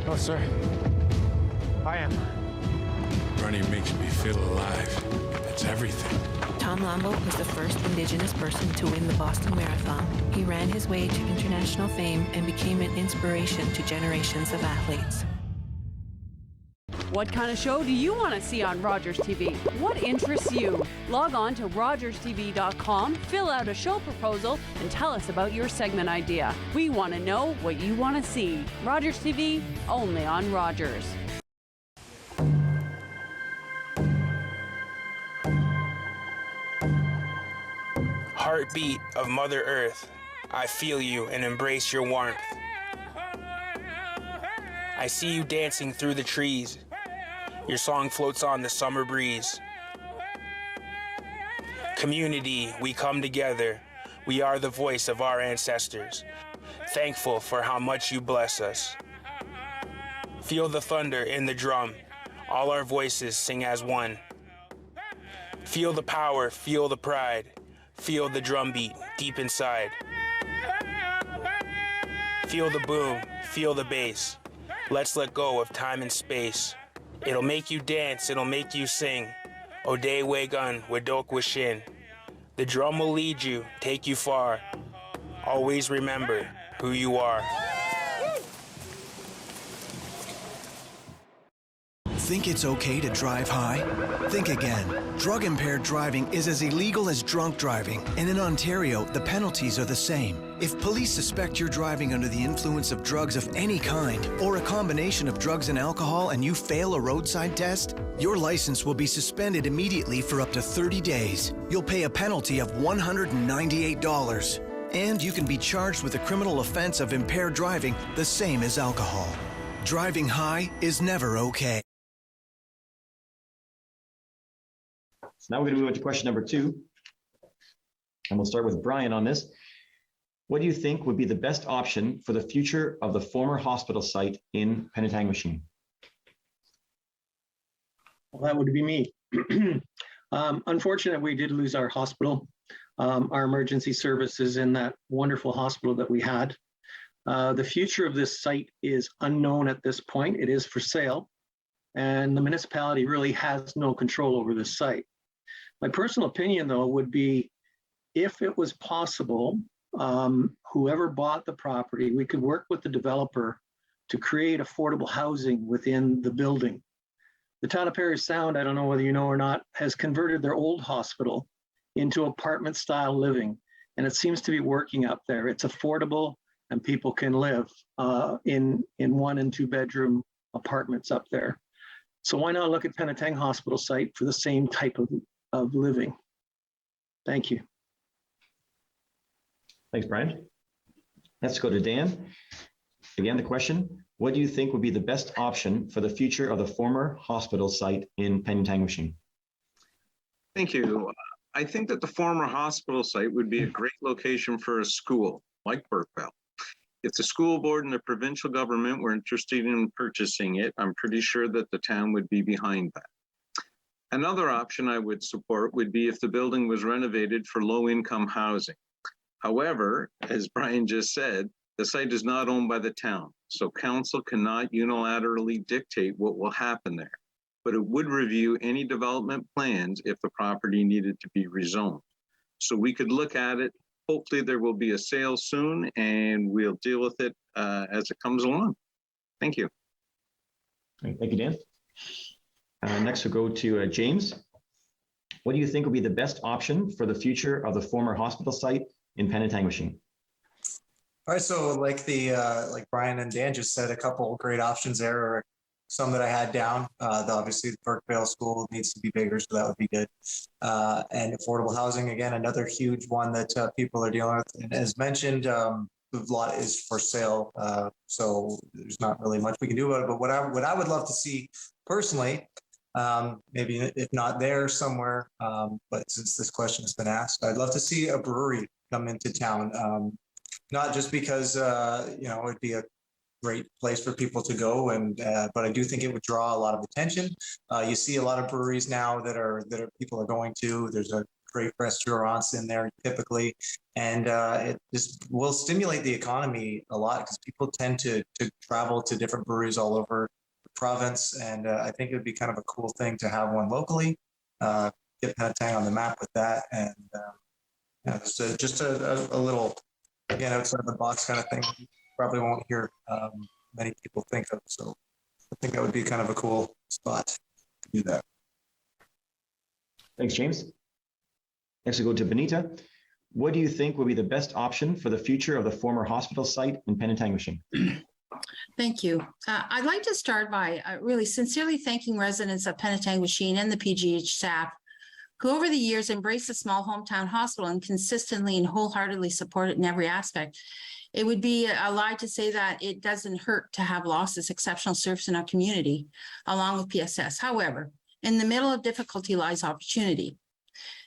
No, sir. I am. Running makes me feel alive. It's everything. Tom Longboat was the first Indigenous person to win the Boston Marathon. He ran his way to international fame and became an inspiration to generations of athletes. What kind of show do you want to see on Rogers TV? What interests you? Log on to rogerstv.com, fill out a show proposal, and tell us about your segment idea. We want to know what you want to see. Rogers TV, only on Rogers. Heartbeat of Mother Earth, I feel you and embrace your warmth. I see you dancing through the trees. Your song floats on the summer breeze. Community, we come together. We are the voice of our ancestors. Thankful for how much you bless us. Feel the thunder in the drum. All our voices sing as one. Feel the power, feel the pride. Feel the drumbeat deep inside. Feel the boom, feel the bass. Let's let go of time and space. It'll make you dance, it'll make you sing. Ode Wegun, Wadokwishin. The drum will lead you, take you far. Always remember who you are. Think it's okay to drive high? Think again. Drug-impaired driving is as illegal as drunk driving, and in Ontario, the penalties are the same. If police suspect you're driving under the influence of drugs of any kind, or a combination of drugs and alcohol, and you fail a roadside test, your license will be suspended immediately for up to 30 days. You'll pay a penalty of $198. And you can be charged with a criminal offense of impaired driving, the same as alcohol. Driving high is never okay. So now we're going to move on to question number 2. And we'll start with Brian on this. What do you think would be the best option for the future of the former hospital site in Penetanguishene? Well, that would be me. Unfortunately, we did lose our hospital, our emergency services in that wonderful hospital that we had. The future of this site is unknown at this point. It is for sale, and the municipality really has no control over this site. My personal opinion, though, would be if it was possible, whoever bought the property, we could work with the developer to create affordable housing within the building. The town of Parry Sound, I don't know whether you know or not, has converted their old hospital into apartment style living, and it seems to be working up there. It's affordable and people can live in 1 and 2 bedroom apartments up there. So why not look at Penetang Hospital site for the same type of living? Thank you. Thanks, Brian. Let's go to Dan. Again, the question, what do you think would be the best option for the future of the former hospital site in Penetanguishene? Thank you. I think that the former hospital site would be a great location for a school like Burkeville. If the school board and the provincial government were interested in purchasing it, I'm pretty sure that the town would be behind that. Another option I would support would be if the building was renovated for low-income housing. However, as Brian just said, the site is not owned by the town, so council cannot unilaterally dictate what will happen there, but it would review any development plans if the property needed to be rezoned. So we could look at it. Hopefully there will be a sale soon and we'll deal with it as it comes along. Thank you. Thank you, Dan. Next we'll go to James. What do you think would be the best option for the future of the former hospital site in Penetanguishene? All right, so like Brian and Dan just said, a couple great options there. some that I had down. Obviously, the Burkevale School needs to be bigger, so that would be good. And affordable housing, again, another huge one that people are dealing with. And as mentioned, the lot is for sale, so there's not really much we can do about it. But what I would love to see personally, maybe if not there somewhere, but since this question has been asked, I'd love to see a brewery come into town. Not just because it'd be a great place for people to go, but I do think it would draw a lot of attention. You see a lot of breweries now that people are going to. There's a great restaurants in there typically, and it just will stimulate the economy a lot because people tend to travel to different breweries all over the province, and I think it would be kind of a cool thing to have one locally. Get Penetang on the map with that, and just a little, again, outside the box kind of thing. Probably won't hear many people think of, so I think that would be kind of a cool spot to do that. Thanks, James. Next, we go to Benita. What do you think will be the best option for the future of the former hospital site in Penetanguishene? Thank you. I'd like to start by really sincerely thanking residents of Penetanguishene and the PGH staff who over the years embraced the small hometown hospital and consistently and wholeheartedly support it in every aspect. It would be a lie to say that it doesn't hurt to have lost this exceptional service in our community, along with PSS. However, in the middle of difficulty lies opportunity.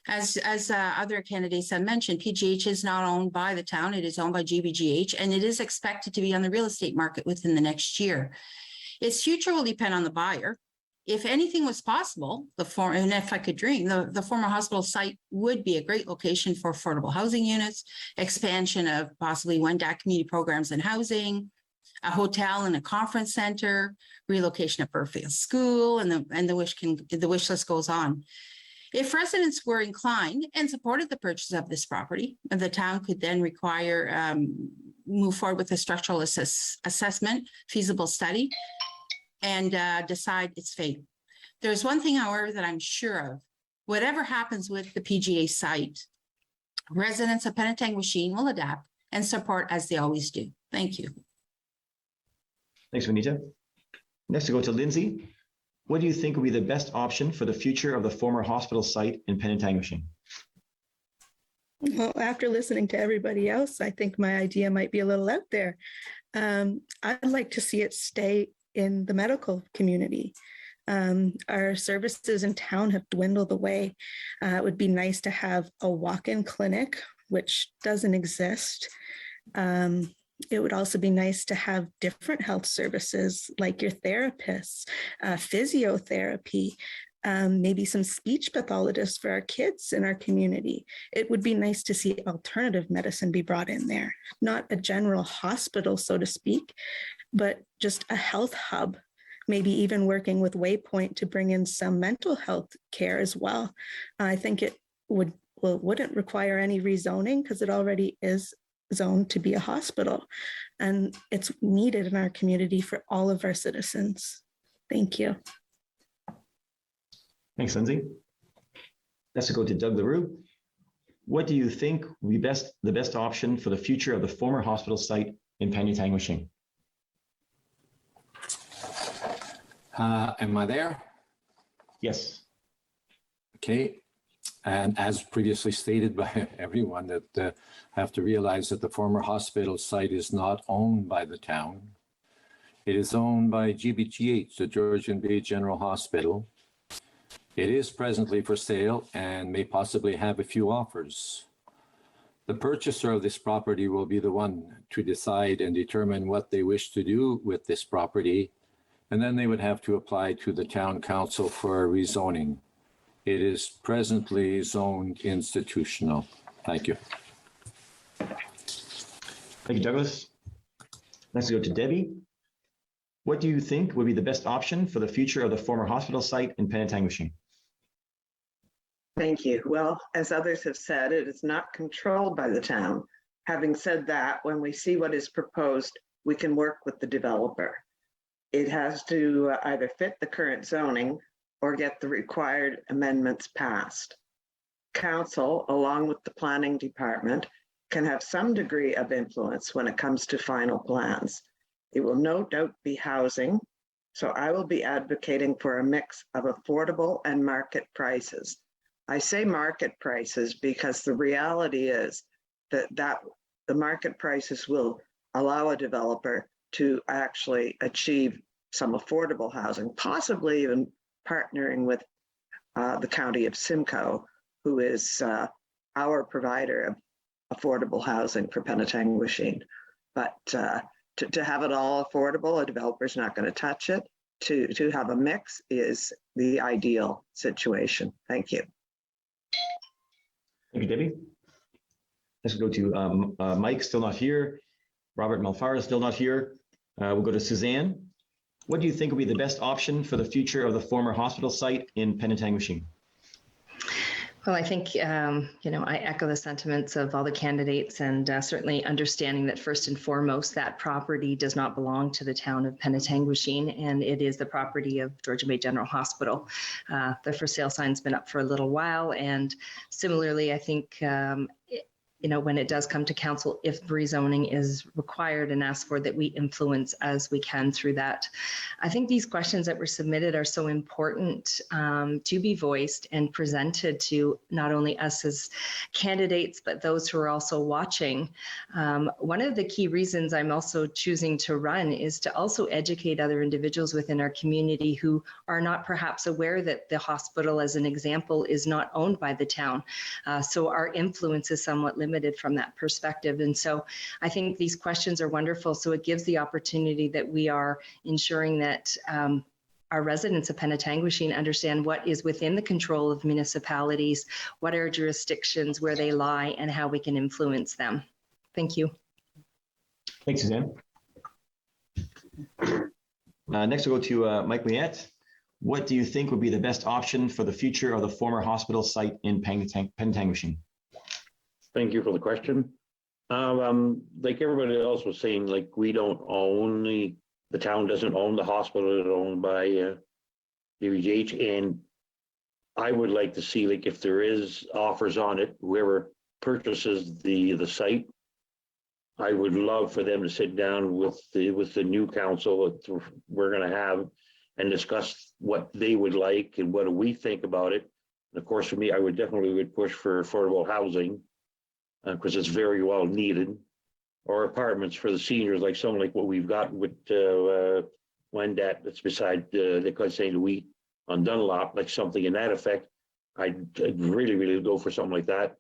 As other candidates have mentioned, PGH is not owned by the town. It is owned by GBGH, and it is expected to be on the real estate market within the next year. Its future will depend on the buyer. If anything was possible, and if I could dream, the former hospital site would be a great location for affordable housing units, expansion of possibly Wendat community programs and housing, a hotel and a conference center, relocation of Burkevale School, and the wish list goes on. If residents were inclined and supported the purchase of this property, the town could then move forward with a structural assessment, feasible study, and decide its fate. There's one thing, however, that I'm sure of. Whatever happens with the PGA site, residents of Penetanguishene will adapt and support as they always do. Thank you. Thanks, Benita. Next, we go to Lindsay. What do you think will be the best option for the future of the former hospital site in Penetanguishene? Well, after listening to everybody else, I think my idea might be a little out there. I'd like to see it stay in the medical community. Our services in town have dwindled away. It would be nice to have a walk-in clinic, which doesn't exist. It would also be nice to have different health services like your therapists, physiotherapy, maybe some speech pathologists for our kids in our community. It would be nice to see alternative medicine be brought in there, not a general hospital, so to speak, but just a health hub, maybe even working with Waypoint to bring in some mental health care as well. I think it wouldn't require any rezoning because it already is zoned to be a hospital, and it's needed in our community for all of our citizens. Thank you. Thanks, Lindsay. Let's go to Doug Larue. What do you think will be the best option for the future of the former hospital site in Penetanguishene? Am I there? Yes. Okay. And as previously stated by everyone, that have to realize that the former hospital site is not owned by the town. It is owned by GBGH, the Georgian Bay General Hospital. It is presently for sale and may possibly have a few offers. The purchaser of this property will be the one to decide and determine what they wish to do with this property, and then they would have to apply to the town council for a rezoning. It is presently zoned institutional. Thank you. Thank you, Douglas. Let's go to Debbie. What do you think would be the best option for the future of the former hospital site in Penetanguishene? Thank you. Well, as others have said, it is not controlled by the town. Having said that, when we see what is proposed, we can work with the developer. It has to either fit the current zoning or get the required amendments passed. Council, along with the planning department, can have some degree of influence when it comes to final plans. It will no doubt be housing, So I will be advocating for a mix of affordable and market prices. I say market prices because the reality is that the market prices will allow a developer to actually achieve some affordable housing, possibly even partnering with the county of Simcoe, who is our provider of affordable housing for Penetanguishene. But to have it all affordable, a developer's not going to touch it. To have a mix is the ideal situation. Thank you. Thank you, Debbie. Let's go to Mike, still not here. Robert Malfara, still not here. We'll go to Suzanne. What do you think will be the best option for the future of the former hospital site in Penetanguishene? Well, I think, I echo the sentiments of all the candidates, and certainly understanding that first and foremost, that property does not belong to the town of Penetanguishene, and it is the property of Georgian Bay General Hospital. The for sale sign's been up for a little while, and similarly, I think when it does come to council, if rezoning is required and asked for, that we influence as we can through that. I think these questions that were submitted are so important to be voiced and presented to not only us as candidates, but those who are also watching. One of the key reasons I'm also choosing to run is to also educate other individuals within our community who are not perhaps aware that the hospital, as an example, is not owned by the town. So our influence is somewhat limited from that perspective. And so I think these questions are wonderful. So it gives the opportunity that we are ensuring that our residents of Penetanguishene understand what is within the control of municipalities, what are jurisdictions, where they lie, and how we can influence them. Thank you. Thanks, Suzanne. Next we'll go to Mike Liette. What do you think would be the best option for the future of the former hospital site in Penetanguishene? Thank you for the question. Like everybody else was saying, like we don't own the town doesn't own the hospital. It's owned by DVGH, and I would like to see, like, if there is offers on it, whoever purchases the site, I would love for them to sit down with the new council that we're going to have and discuss what they would like and what do we think about it. And of course, for me, I would definitely push for affordable housing, because it's very well needed, or apartments for the seniors, like something like what we've got with Wendat that's beside the Côte Saint Louis on Dunlop, like something in that effect. I'd really go for something like that.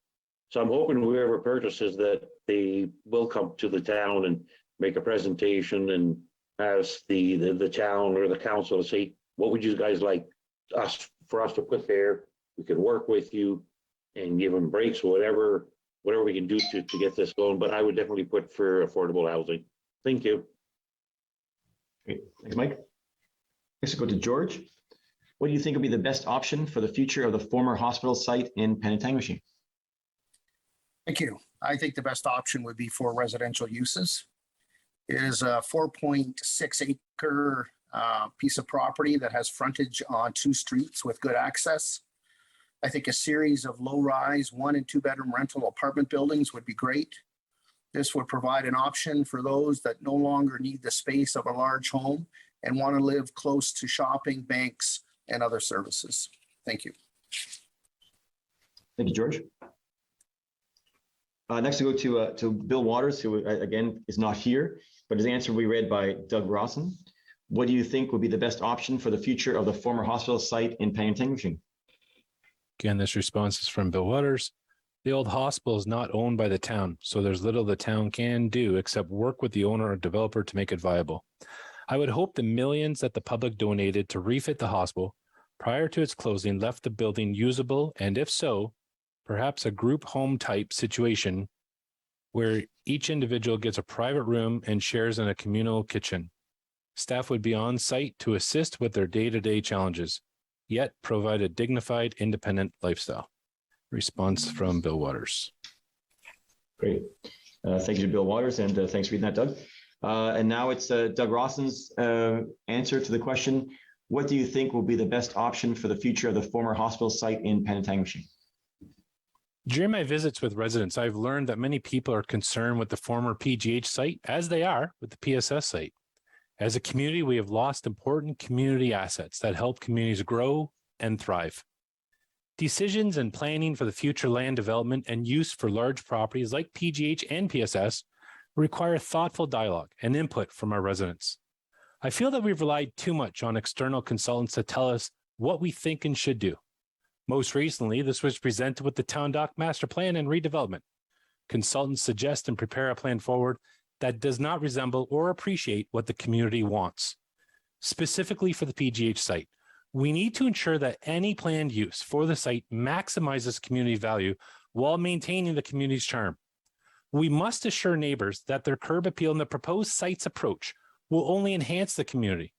So I'm hoping whoever purchases that, they will come to the town and make a presentation and ask the town or the council to say, what would you guys like for us to put there? We could work with you and give them breaks, whatever we can do to get this going. But I would definitely put for affordable housing. Thank you. Great. Thanks, Mike. Next we'll go to George. What do you think will be the best option for the future of the former hospital site in Penetanguishene? Thank you. I think the best option would be for residential uses. It is a 4.6 acre piece of property that has frontage on 2 streets with good access. I think a series of low-rise 1- and 2-bedroom rental apartment buildings would be great. This would provide an option for those that no longer need the space of a large home and want to live close to shopping, banks, and other services. Thank you. Thank you, George. Next we go to Bill Waters, who again is not here, but his answer will be read by Doug Rawson. What do you think would be the best option for the future of the former hospital site in Penetanguishene? Again, this response is from Bill Waters. The old hospital is not owned by the town, so there's little the town can do except work with the owner or developer to make it viable. I would hope the millions that the public donated to refit the hospital prior to its closing left the building usable, and if so, perhaps a group home type situation where each individual gets a private room and shares in a communal kitchen. Staff would be on site to assist with their day-to-day challenges, yet provide a dignified, independent lifestyle. Response from Bill Waters. Great. Thank you to Bill Waters, and thanks for reading that, Doug. And now it's Doug Rawson's answer to the question, what do you think will be the best option for the future of the former hospital site in Penetanguishene? During my visits with residents, I've learned that many people are concerned with the former PGH site, as they are with the PSS site. As a community, we have lost important community assets that help communities grow and thrive. Decisions and planning for the future land development and use for large properties like PGH and PSS require thoughtful dialogue and input from our residents. I feel that we've relied too much on external consultants to tell us what we think and should do. Most recently, this was presented with the Town Dock Master Plan and Redevelopment. Consultants suggest and prepare a plan forward that does not resemble or appreciate what the community wants. Specifically for the PGH site, we need to ensure that any planned use for the site maximizes community value while maintaining the community's charm. We must assure neighbors that their curb appeal and the proposed site's approach will only enhance the community.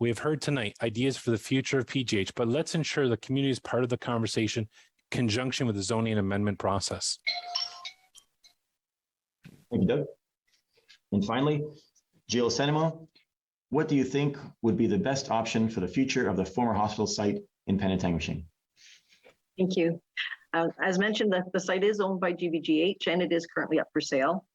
We have heard tonight ideas for the future of PGH, but let's ensure the community is part of the conversation in conjunction with the zoning amendment process. Thank you, Doug. And finally, Jill Sandema, what do you think would be the best option for the future of the former hospital site in Penetanguishene? Thank you. As mentioned, the site is owned by GBGH and it is currently up for sale.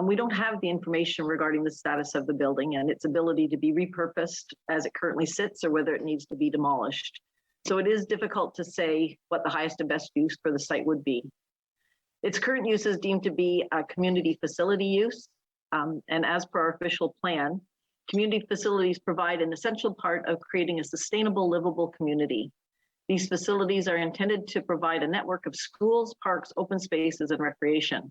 We don't have the information regarding the status of the building and its ability to be repurposed as it currently sits or whether it needs to be demolished. So it is difficult to say what the highest and best use for the site would be. Its current use is deemed to be a community facility use. And as per our official plan, community facilities provide an essential part of creating a sustainable, livable community. These facilities are intended to provide a network of schools, parks, open spaces, and recreation,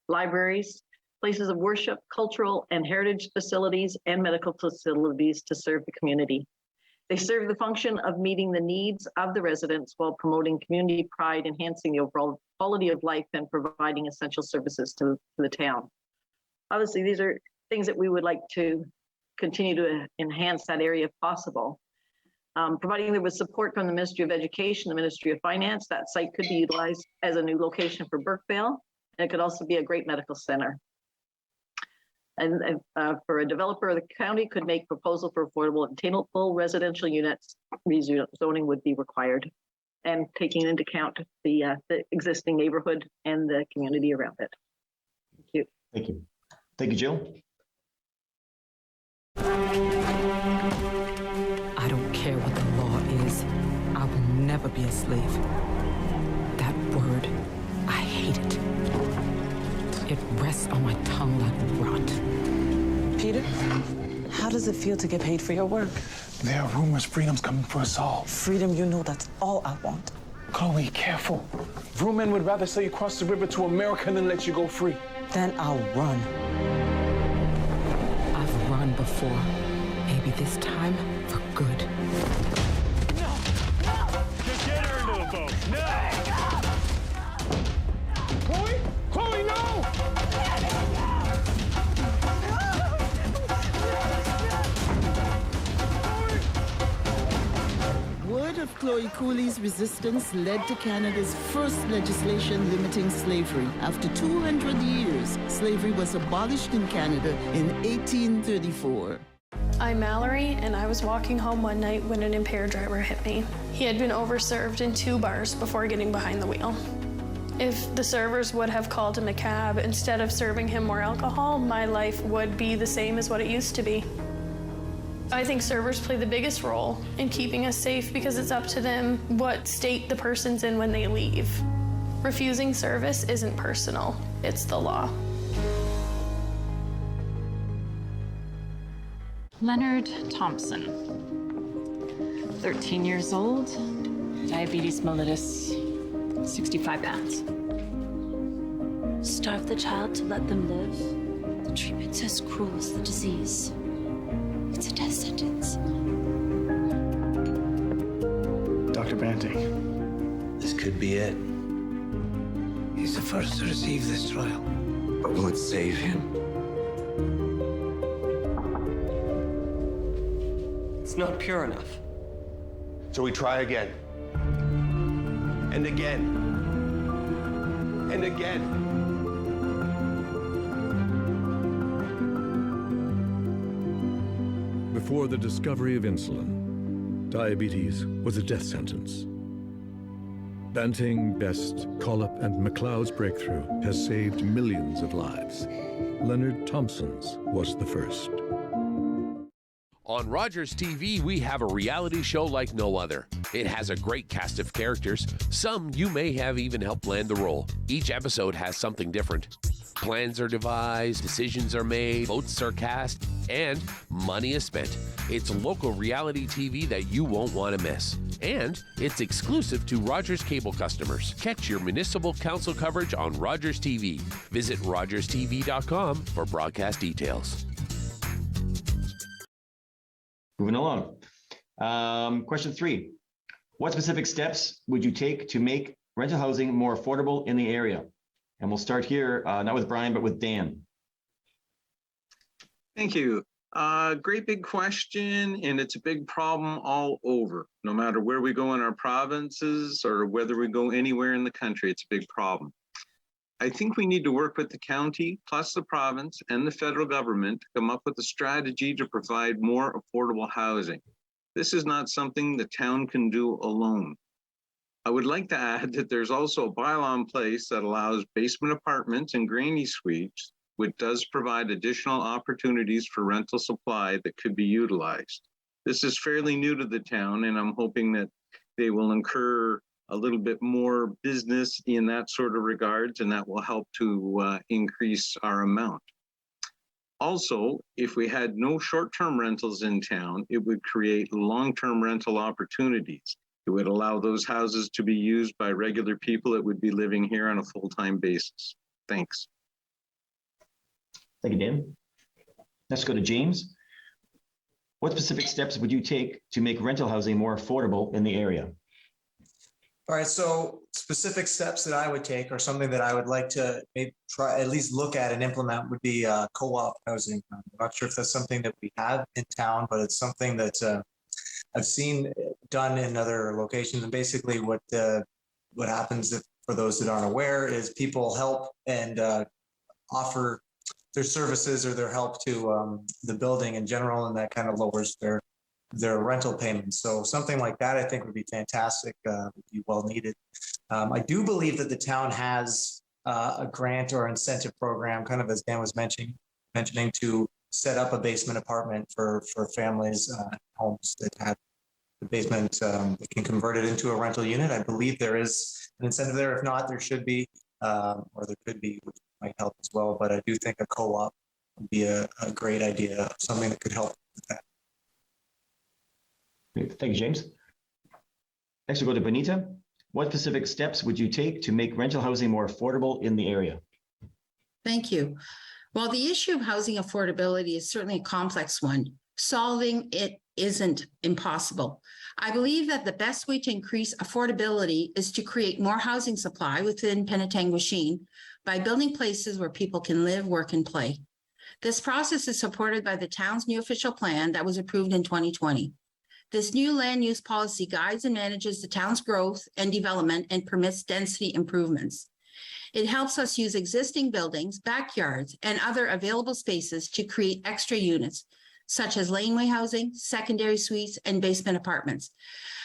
libraries, places of worship, cultural and heritage facilities, and medical facilities to serve the community. They serve the function of meeting the needs of the residents while promoting community pride, enhancing the overall quality of life, and providing essential services to the town. Obviously, these are things that we would like to continue to enhance that area if possible. Providing there was support from the Ministry of Education, the Ministry of Finance, that site could be utilized as a new location for Burkevale, and it could also be a great medical center. And for a developer, the county could make proposal for affordable and attainable residential units. Rezoning would be required, and taking into account the existing neighborhood and the community around it. Thank you. Thank you. Thank you, Jill. I don't care what the law is. I will never be a slave. That word, I hate it. It rests on my tongue like rot. Peter, how does it feel to get paid for your work? There are rumors freedom's coming for us all. Freedom, you know that's all I want. Chloe, careful. Vrooman would rather say you cross the river to America than let you go free. Then I'll run. I've run before. Maybe this time for good. No! Just get her into a boat. No! Chloe? Chloe, no! Word of Chloe Cooley's resistance led to Canada's first legislation limiting slavery. After 200 years, slavery was abolished in Canada in 1834. I'm Mallory, and I was walking home one night when an impaired driver hit me. He had been overserved in 2 bars before getting behind the wheel. If the servers would have called him a cab instead of serving him more alcohol, my life would be the same as what it used to be. I think servers play the biggest role in keeping us safe because it's up to them what state the person's in when they leave. Refusing service isn't personal, it's the law. Leonard Thompson, 13 years old, diabetes mellitus, 65 pounds. Starve the child to let them live. The treatment's as cruel as the disease. It's a death sentence. Dr. Banting, this could be it. He's the first to receive this trial. But will it save him? It's not pure enough. So we try again. And again. And again. Before the discovery of insulin, diabetes was a death sentence. Banting, Best, Collop, and McLeod's breakthrough has saved millions of lives. Leonard Thompson's was the first. On Rogers TV, we have a reality show like no other. It has a great cast of characters. Some you may have even helped land the role. Each episode has something different. Plans are devised, decisions are made, votes are cast, and money is spent. It's local reality TV that you won't want to miss. And it's exclusive to Rogers Cable customers. Catch your municipal council coverage on Rogers TV. Visit rogerstv.com for broadcast details. Moving along. Question 3. What specific steps would you take to make rental housing more affordable in the area? And we'll start here, not with Brian, but with Dan. Thank you. Great big question, and it's a big problem all over. No matter where we go in our provinces or whether we go anywhere in the country, it's a big problem. I think we need to work with the county, plus the province and the federal government to come up with a strategy to provide more affordable housing. This is not something the town can do alone. I would like to add that there's also a bylaw in place that allows basement apartments and granny suites, which does provide additional opportunities for rental supply that could be utilized. This is fairly new to the town, and I'm hoping that they will incur a little bit more business in that sort of regards, and that will help to increase our amount. Also, if we had no short-term rentals in town, it would create long-term rental opportunities. It would allow those houses to be used by regular people that would be living here on a full-time basis. Thanks. Thank you, Dan. Let's go to James. What specific steps would you take to make rental housing more affordable in the area? All right, so specific steps that I would take, or something that I would like to maybe try, at least look at and implement, would be co-op housing. I'm not sure if that's something that we have in town, but it's something that I've seen done in other locations. And basically what happens, if, for those that aren't aware, is people help and offer their services or their help to the building in general, and that kind of lowers their rental payments. So something like that, I think, would be fantastic, would be well needed. I do believe that the town has a grant or incentive program, kind of as Dan was mentioning, to set up a basement apartment for families, homes that have the basement that can convert it into a rental unit. I believe there is an incentive there. If not, there should be, or there could be, which might help as well. But I do think a co-op would be a great idea, something that could help with that. Thank you, James. Next, we'll go to Benita. What specific steps would you take to make rental housing more affordable in the area? Thank you. While the issue of housing affordability is certainly a complex one, solving it isn't impossible. I believe that the best way to increase affordability is to create more housing supply within Penetanguishene by building places where people can live, work, and play. This process is supported by the town's new official plan that was approved in 2020. This new land use policy guides and manages the town's growth and development and permits density improvements. It helps us use existing buildings, backyards, and other available spaces to create extra units, such as laneway housing, secondary suites, and basement apartments.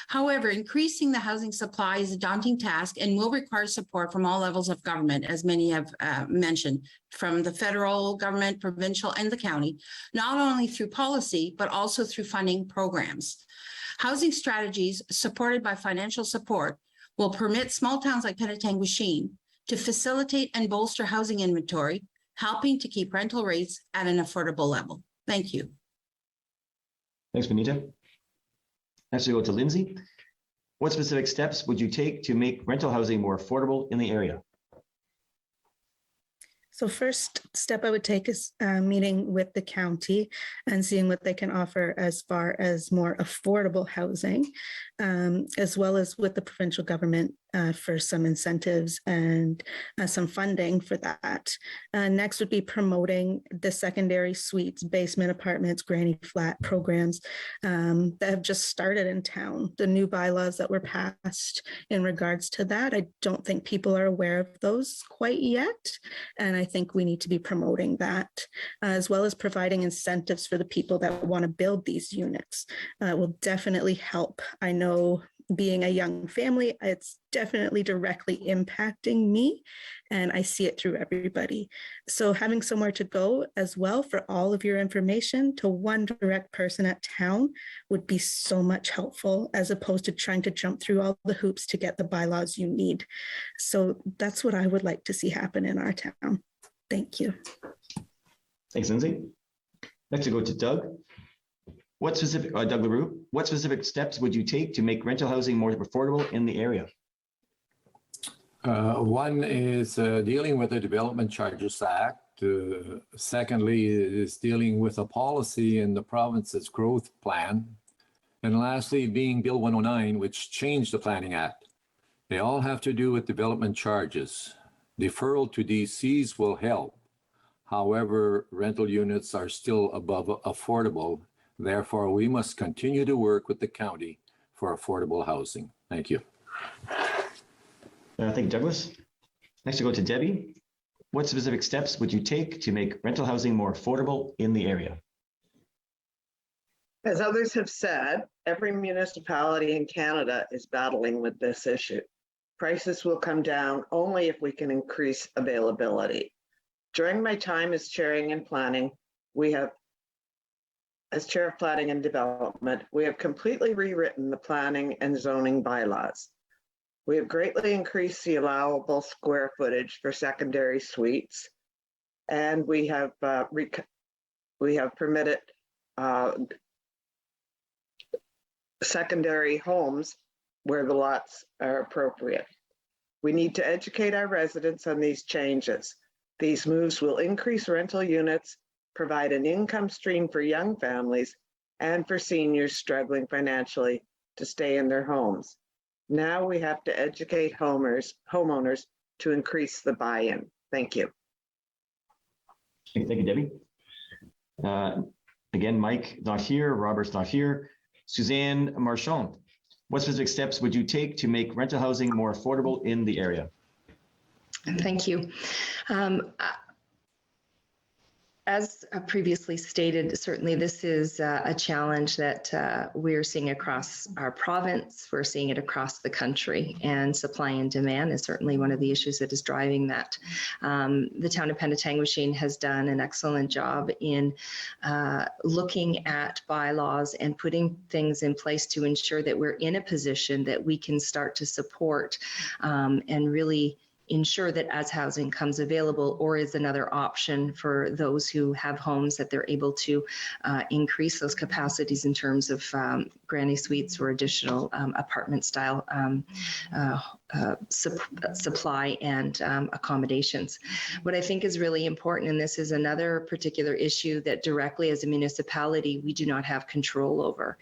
However, increasing the housing supply is a daunting task and will require support from all levels of government, as many have mentioned, from the federal government, provincial, and the county, not only through policy, but also through funding programs. Housing strategies supported by financial support will permit small towns like Penetanguishene to facilitate and bolster housing inventory, helping to keep rental rates at an affordable level. Thank you. Thanks, Benita. Next, we go to Lindsay. What specific steps would you take to make rental housing more affordable in the area? So first step I would take is meeting with the county and seeing what they can offer as far as more affordable housing, as well as with the provincial government for some incentives and some funding for that. Next would be promoting the secondary suites, basement apartments, granny flat programs that have just started in town. The new bylaws that were passed in regards to that, I don't think people are aware of those quite yet. And I think we need to be promoting that, as well as providing incentives for the people that want to build these units. Will definitely help. I know being a young family, it's definitely directly impacting me, and I see it through everybody. So having somewhere to go as well for all of your information to one direct person at town would be so much helpful, as opposed to trying to jump through all the hoops to get the bylaws you need. So that's what I would like to see happen in our town. Thank you. Thanks, Lindsay. Next, we go to Doug. Doug Larue, what specific steps would you take to make rental housing more affordable in the area? One is dealing with the Development Charges Act. Secondly, is dealing with a policy in the province's growth plan. And lastly, being Bill 109, which changed the Planning Act. They all have to do with development charges. Deferral to DCs will help. However, rental units are still above affordable. Therefore, we must continue to work with the county for affordable housing. Thank you. Thank you, Douglas. Next, we go to Debbie. What specific steps would you take to make rental housing more affordable in the area? As others have said, every municipality in Canada is battling with this issue. Prices will come down only if we can increase availability. During my time as chairing and planning, as Chair of Planning and Development, we have completely rewritten the planning and zoning bylaws. We have greatly increased the allowable square footage for secondary suites, and we have permitted secondary homes where the lots are appropriate. We need to educate our residents on these changes. These moves will increase rental units, provide an income stream for young families, and for seniors struggling financially to stay in their homes. Now we have to educate homeowners to increase the buy-in. Thank you. Thank you, Debbie. Again, Mike not here, Robert's not here. Suzanne Marshall, what specific steps would you take to make rental housing more affordable in the area? Thank you. As previously stated, certainly this is a challenge that we're seeing across our province. We're seeing it across the country, and supply and demand is certainly one of the issues that is driving that. The town of Penetanguishene has done an excellent job in looking at bylaws and putting things in place to ensure that we're in a position that we can start to support and really ensure that as housing comes available or is another option for those who have homes, that they're able to increase those capacities in terms of granny suites or additional apartment style supply and accommodations. What I think is really important, and this is another particular issue that directly as a municipality we do not have control over.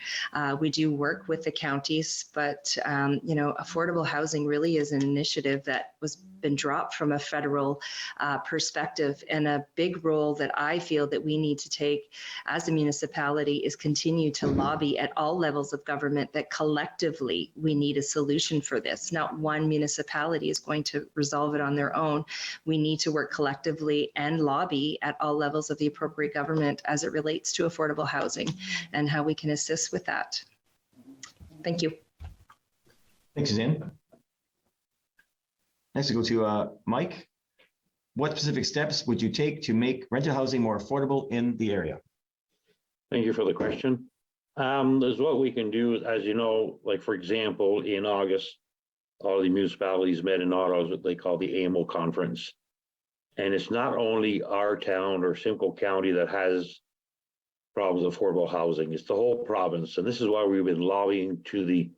We do work with the counties, but affordable housing really is an initiative that was been dropped from a federal perspective, and a big role that I feel that we need to take as a municipality is continue to lobby at all levels of government that collectively we need a solution for this. Not one municipality is going to resolve it on their own. We need to work collectively and lobby at all levels of the appropriate government as it relates to affordable housing and how we can assist with that. Thank you. Thanks, Suzanne. Next, we go to Mike. What specific steps would you take to make rental housing more affordable in the area? Thank you for the question. There's what we can do, as you know, like for example, in August, all the municipalities met in Ottawa, what they call the AMO conference. And it's not only our town or Simcoe County that has problems with affordable housing, it's the whole province. And this is why we've been lobbying to the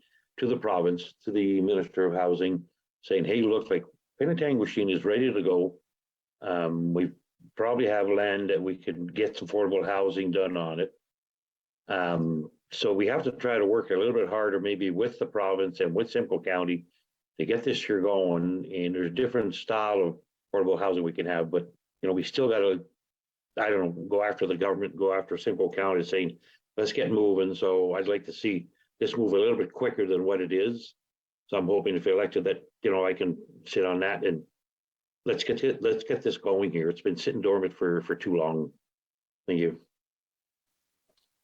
province, to the Minister of Housing, saying, hey, look, like Penetanguishene is ready to go. We probably have land that we can get some affordable housing done on it. So we have to try to work a little bit harder, maybe with the province and with Simcoe County to get this year going. And there's a different style of affordable housing we can have, but we still got to, go after the government, go after Simcoe County, saying, let's get moving. So I'd like to see this move a little bit quicker than what it is. So I'm hoping if elected that, I can sit on that and let's get this going here. It's been sitting dormant for too long. Thank you.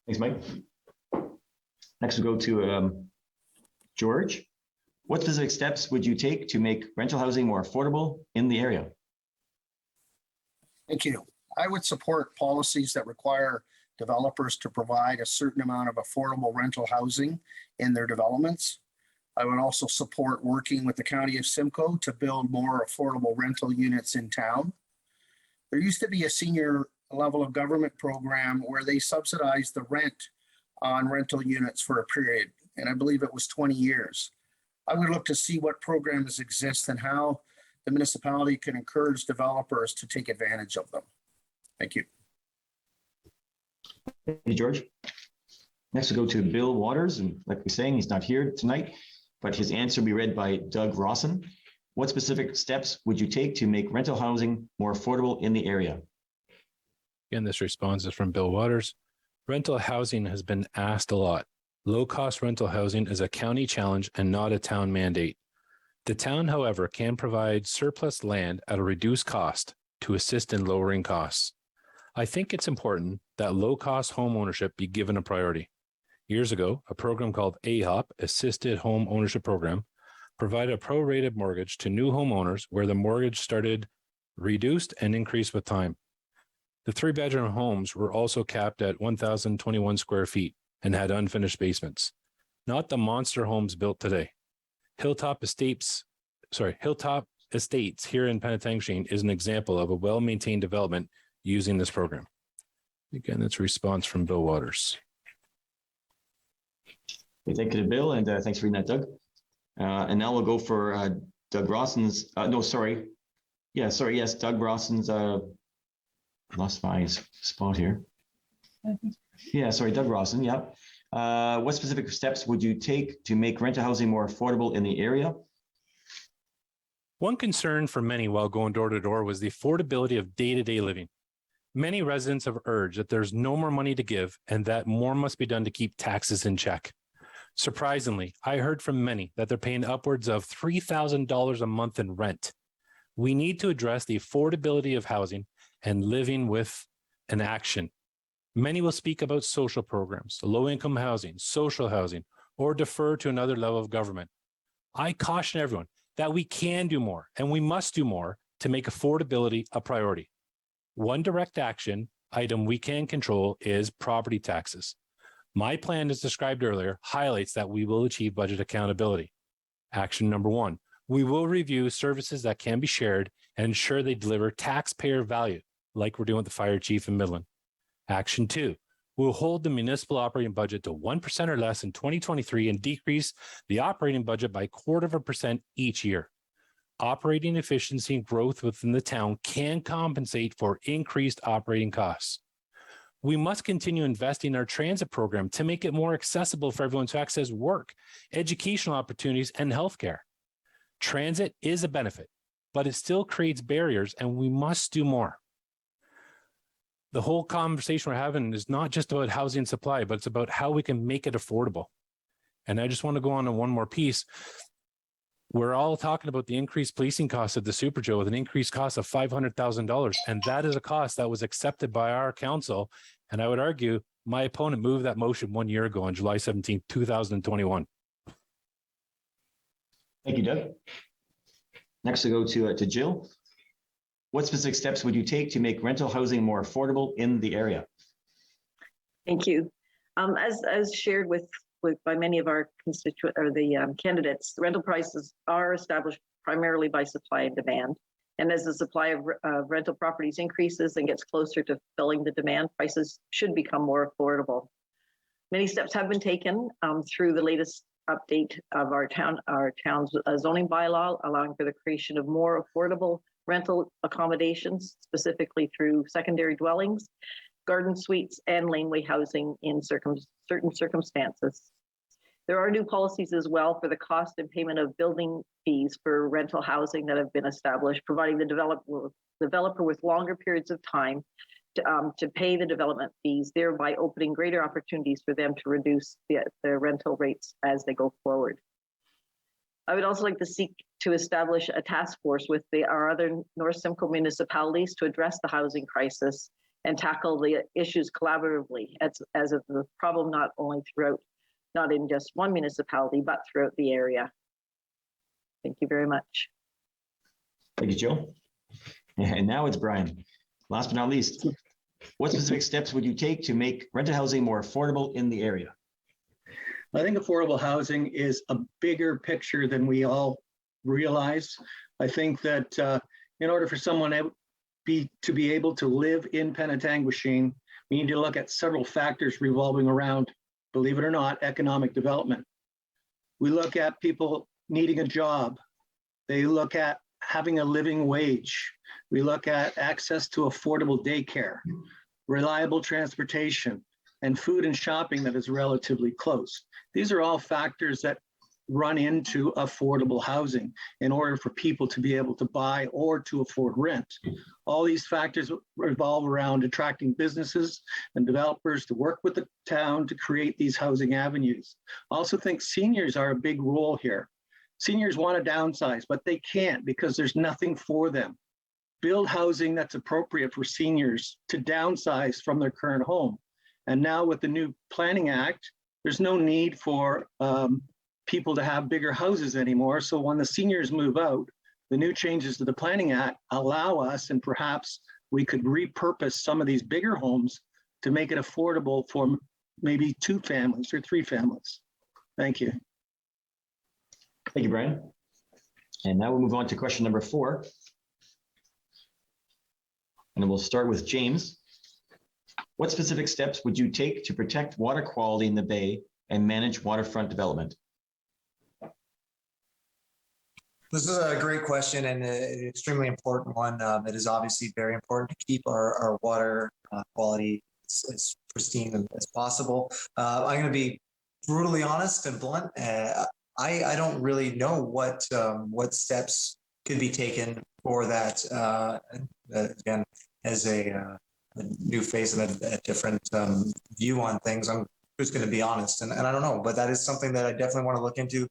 Thanks, Mike. Next, we go to George, what specific steps would you take to make rental housing more affordable in the area? Thank you. I would support policies that require developers to provide a certain amount of affordable rental housing in their developments. I would also support working with the County of Simcoe to build more affordable rental units in town. There used to be a senior level of government program where they subsidized the rent on rental units for a period, and I believe it was 20 years. I would look to see what programs exist and how the municipality can encourage developers to take advantage of them. Thank you. Thank you, George. Next, we'll go to Bill Waters, and like we're saying, he's not here tonight, but his answer will be read by Doug Rawson. What specific steps would you take to make rental housing more affordable in the area? Again, this response is from Bill Waters. Rental housing has been asked a lot. Low-cost rental housing is a county challenge and not a town mandate. The town, however, can provide surplus land at a reduced cost to assist in lowering costs. I think it's important that low-cost home ownership be given a priority. Years ago, a program called AHOP, Assisted Home Ownership Program, provided a prorated mortgage to new homeowners where the mortgage started reduced and increased with time. The 3-bedroom homes were also capped at 1,021 square feet and had unfinished basements, not the monster homes built today. Hilltop Estates here in Penetanguishene is an example of a well-maintained development using this program. Again, that's a response from Bill Waters. Okay, thank you to Bill, and thanks for reading that, Doug. And now we'll go for Doug Rawson's, Doug Rawson's, lost my spot here. Doug Rawson, what specific steps would you take to make rental housing more affordable in the area? One concern for many while going door to door was the affordability of day-to-day living. Many residents have urged that there's no more money to give and that more must be done to keep taxes in check. Surprisingly, I heard from many that they're paying upwards of $3,000 a month in rent. We need to address the affordability of housing and living with an action. Many will speak about social programs, low-income housing, social housing, or defer to another level of government. I caution everyone that we can do more and we must do more to make affordability a priority. One direct action item we can control is property taxes. My plan, as described earlier, highlights that we will achieve budget accountability. Action number 1, we will review services that can be shared and ensure they deliver taxpayer value, like we're doing with the fire chief in Midland. Action 2, we'll hold the municipal operating budget to 1% or less in 2023 and decrease the operating budget by 0.25% each year. Operating efficiency and growth within the town can compensate for increased operating costs. We must continue investing in our transit program to make it more accessible for everyone to access work, educational opportunities, and healthcare. Transit is a benefit, but it still creates barriers, and we must do more. The whole conversation we're having is not just about housing supply, but it's about how we can make it affordable. And I just want to go on to one more piece. We're all talking about the increased policing costs of the Super Joe with an increased cost of $500,000. And that is a cost that was accepted by our council. And I would argue my opponent moved that motion 1 year ago on July 17, 2021. Thank you, Doug. Next, we go to Jill. What specific steps would you take to make rental housing more affordable in the area? Thank you. As shared by many of our candidates, rental prices are established primarily by supply and demand. And as the supply of rental properties increases and gets closer to filling the demand, prices should become more affordable. Many steps have been taken through the latest update of our town's zoning bylaw, allowing for the creation of more affordable rental accommodations, specifically through secondary dwellings, garden suites, and laneway housing in certain circumstances. There are new policies as well for the cost and payment of building fees for rental housing that have been established, providing the developer with longer periods of time to pay the development fees, thereby opening greater opportunities for them to reduce their rental rates as they go forward. I would also like to seek to establish a task force with our other North Simcoe municipalities to address the housing crisis and tackle the issues collaboratively as a problem not only throughout not in just one municipality, but throughout the area. Thank you very much. Thank you, Jill. And now it's Brian. Last but not least, what specific steps would you take to make rental housing more affordable in the area? I think affordable housing is a bigger picture than we all realize. I think that in order for someone to be able to live in Penetanguishene, we need to look at several factors revolving around, believe it or not, economic development. We look at people needing a job. They look at having a living wage. We look at access to affordable daycare, reliable transportation, and food and shopping that is relatively close. These are all factors that run into affordable housing in order for people to be able to buy or to afford rent. All these factors revolve around attracting businesses and developers to work with the town to create these housing avenues. I also think seniors are a big role here. Seniors want to downsize, but they can't because there's nothing for them. Build housing that's appropriate for seniors to downsize from their current home. And now with the new Planning Act, there's no need for people to have bigger houses anymore. So when the seniors move out, the new changes to the Planning Act allow us, and perhaps we could repurpose some of these bigger homes to make it affordable for maybe 2 families or 3 families. Thank you. Thank you, Brian. And now we'll move on to question number 4. And we'll start with James. What specific steps would you take to protect water quality in the bay and manage waterfront development? This is a great question and an extremely important one. It is obviously very important to keep our water quality as pristine as possible. I'm going to be brutally honest and blunt. I don't really know what steps could be taken for that. Again, as a new face and a different view on things, I'm just going to be honest, and I don't know. But that is something that I definitely want to look into.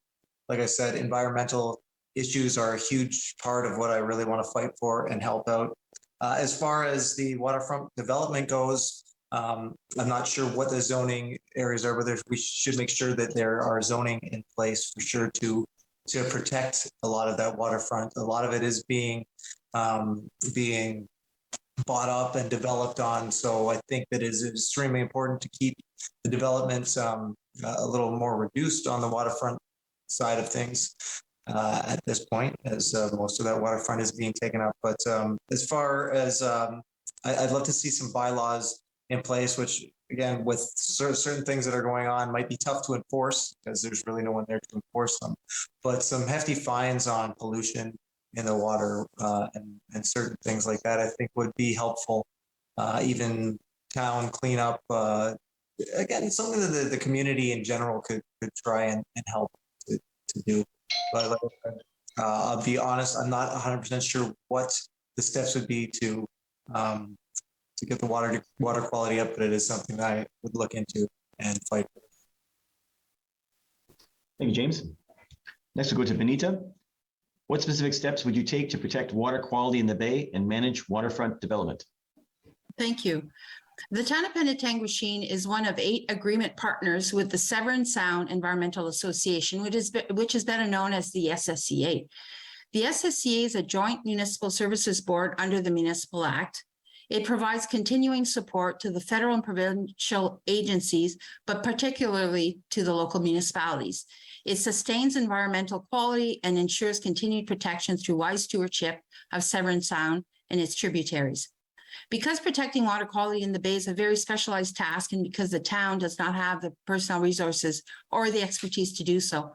Like I said, environmental issues are a huge part of what I really want to fight for and help out. As far as the waterfront development goes, I'm not sure what the zoning areas are, but we should make sure that there are zoning in place for sure to protect a lot of that waterfront. A lot of it is being bought up and developed on. So I think that it is extremely important to keep the developments a little more reduced on the waterfront side of things at this point, as most of that waterfront is being taken up. But as far as I'd love to see some bylaws in place, which again, with certain things that are going on, might be tough to enforce because there's really no one there to enforce them. But some hefty fines on pollution in the water and certain things like that, I think would be helpful. Even town cleanup, again, something that the community in general could try and help to do. But like I said, I'll be honest, I'm not 100% sure what the steps would be to get the water quality up, but it is something that I would look into and fight for. Thank you, James. Next, we'll go to Benita. What specific steps would you take to protect water quality in the bay and manage waterfront development? Thank you. The town of Penetanguishene is one of 8 agreement partners with the Severn Sound Environmental Association, which is better known as the SSCA. The SSCA is a joint municipal services board under the Municipal Act. It provides continuing support to the federal and provincial agencies, but particularly to the local municipalities. It sustains environmental quality and ensures continued protection through wise stewardship of Severn Sound and its tributaries. Because protecting water quality in the bay is a very specialized task, and because the town does not have the personnel resources or the expertise to do so,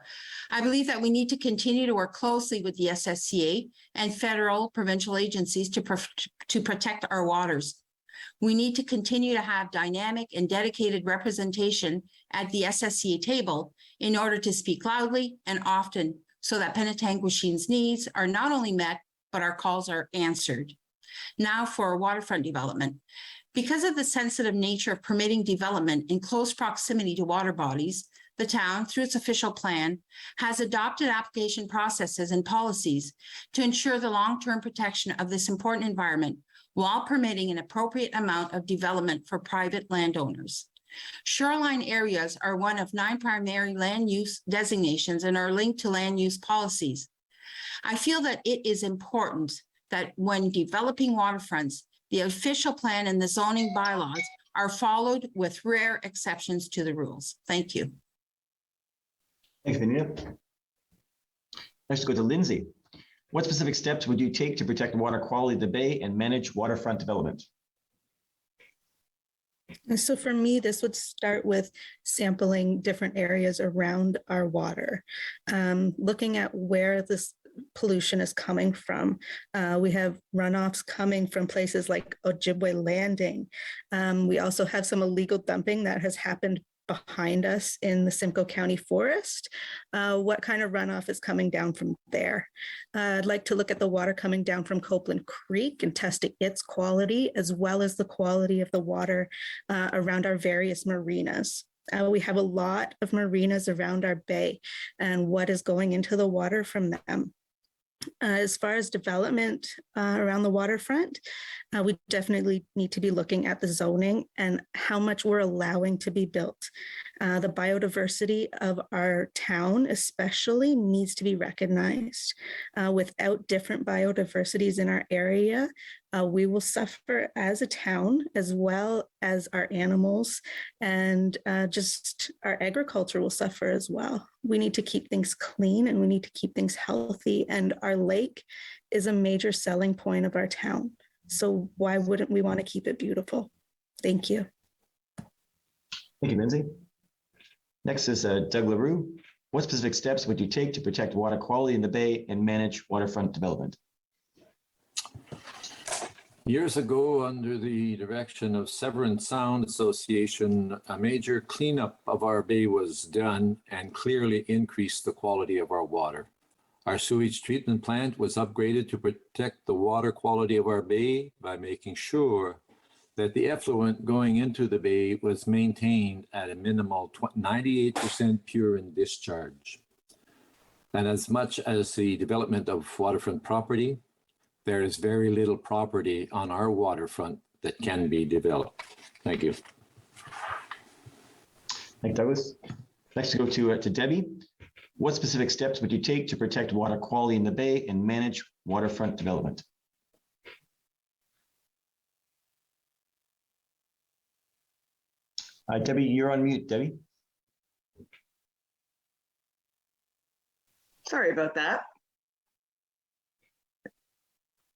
I believe that we need to continue to work closely with the SSCA and federal provincial agencies to protect our waters. We need to continue to have dynamic and dedicated representation at the SSCA table in order to speak loudly and often so that Penetanguishene's needs are not only met, but our calls are answered. Now for waterfront development. Because of the sensitive nature of permitting development in close proximity to water bodies, the town, through its official plan, has adopted application processes and policies to ensure the long-term protection of this important environment while permitting an appropriate amount of development for private landowners. Shoreline areas are one of 9 primary land use designations and are linked to land use policies. I feel that it is important that when developing waterfronts, the official plan and the zoning bylaws are followed with rare exceptions to the rules. Thank you. Thanks, Benita. Next, go to Lindsay. What specific steps would you take to protect water quality of the bay and manage waterfront development? And so for me, this would start with sampling different areas around our water, looking at where this pollution is coming from. We have runoffs coming from places like Ojibwe Landing. We also have some illegal dumping that has happened behind us in the Simcoe County Forest. What kind of runoff is coming down from there? I'd like to look at the water coming down from Copeland Creek and testing its quality, as well as the quality of the water around our various marinas. We have a lot of marinas around our bay, and what is going into the water from them. As far as development around the waterfront, we definitely need to be looking at the zoning and how much we're allowing to be built. The biodiversity of our town especially needs to be recognized. Without different biodiversities in our area, we will suffer as a town, as well as our animals, and just our agriculture will suffer as well. We need to keep things clean and we need to keep things healthy. And our lake is a major selling point of our town. So why wouldn't we want to keep it beautiful? Thank you. Thank you, Lindsay. Next is Doug Larue. What specific steps would you take to protect water quality in the bay and manage waterfront development? Years ago, under the direction of Severn Sound Association, a major cleanup of our bay was done and clearly increased the quality of our water. Our sewage treatment plant was upgraded to protect the water quality of our bay by making sure that the effluent going into the bay was maintained at a minimal 98% pure in discharge. And as much as the development of waterfront property, there is very little property on our waterfront that can be developed. Thank you. Thanks, Douglas. Next, to go to Debbie. What specific steps would you take to protect water quality in the bay and manage waterfront development? Debbie, you're on mute, Debbie. Sorry about that.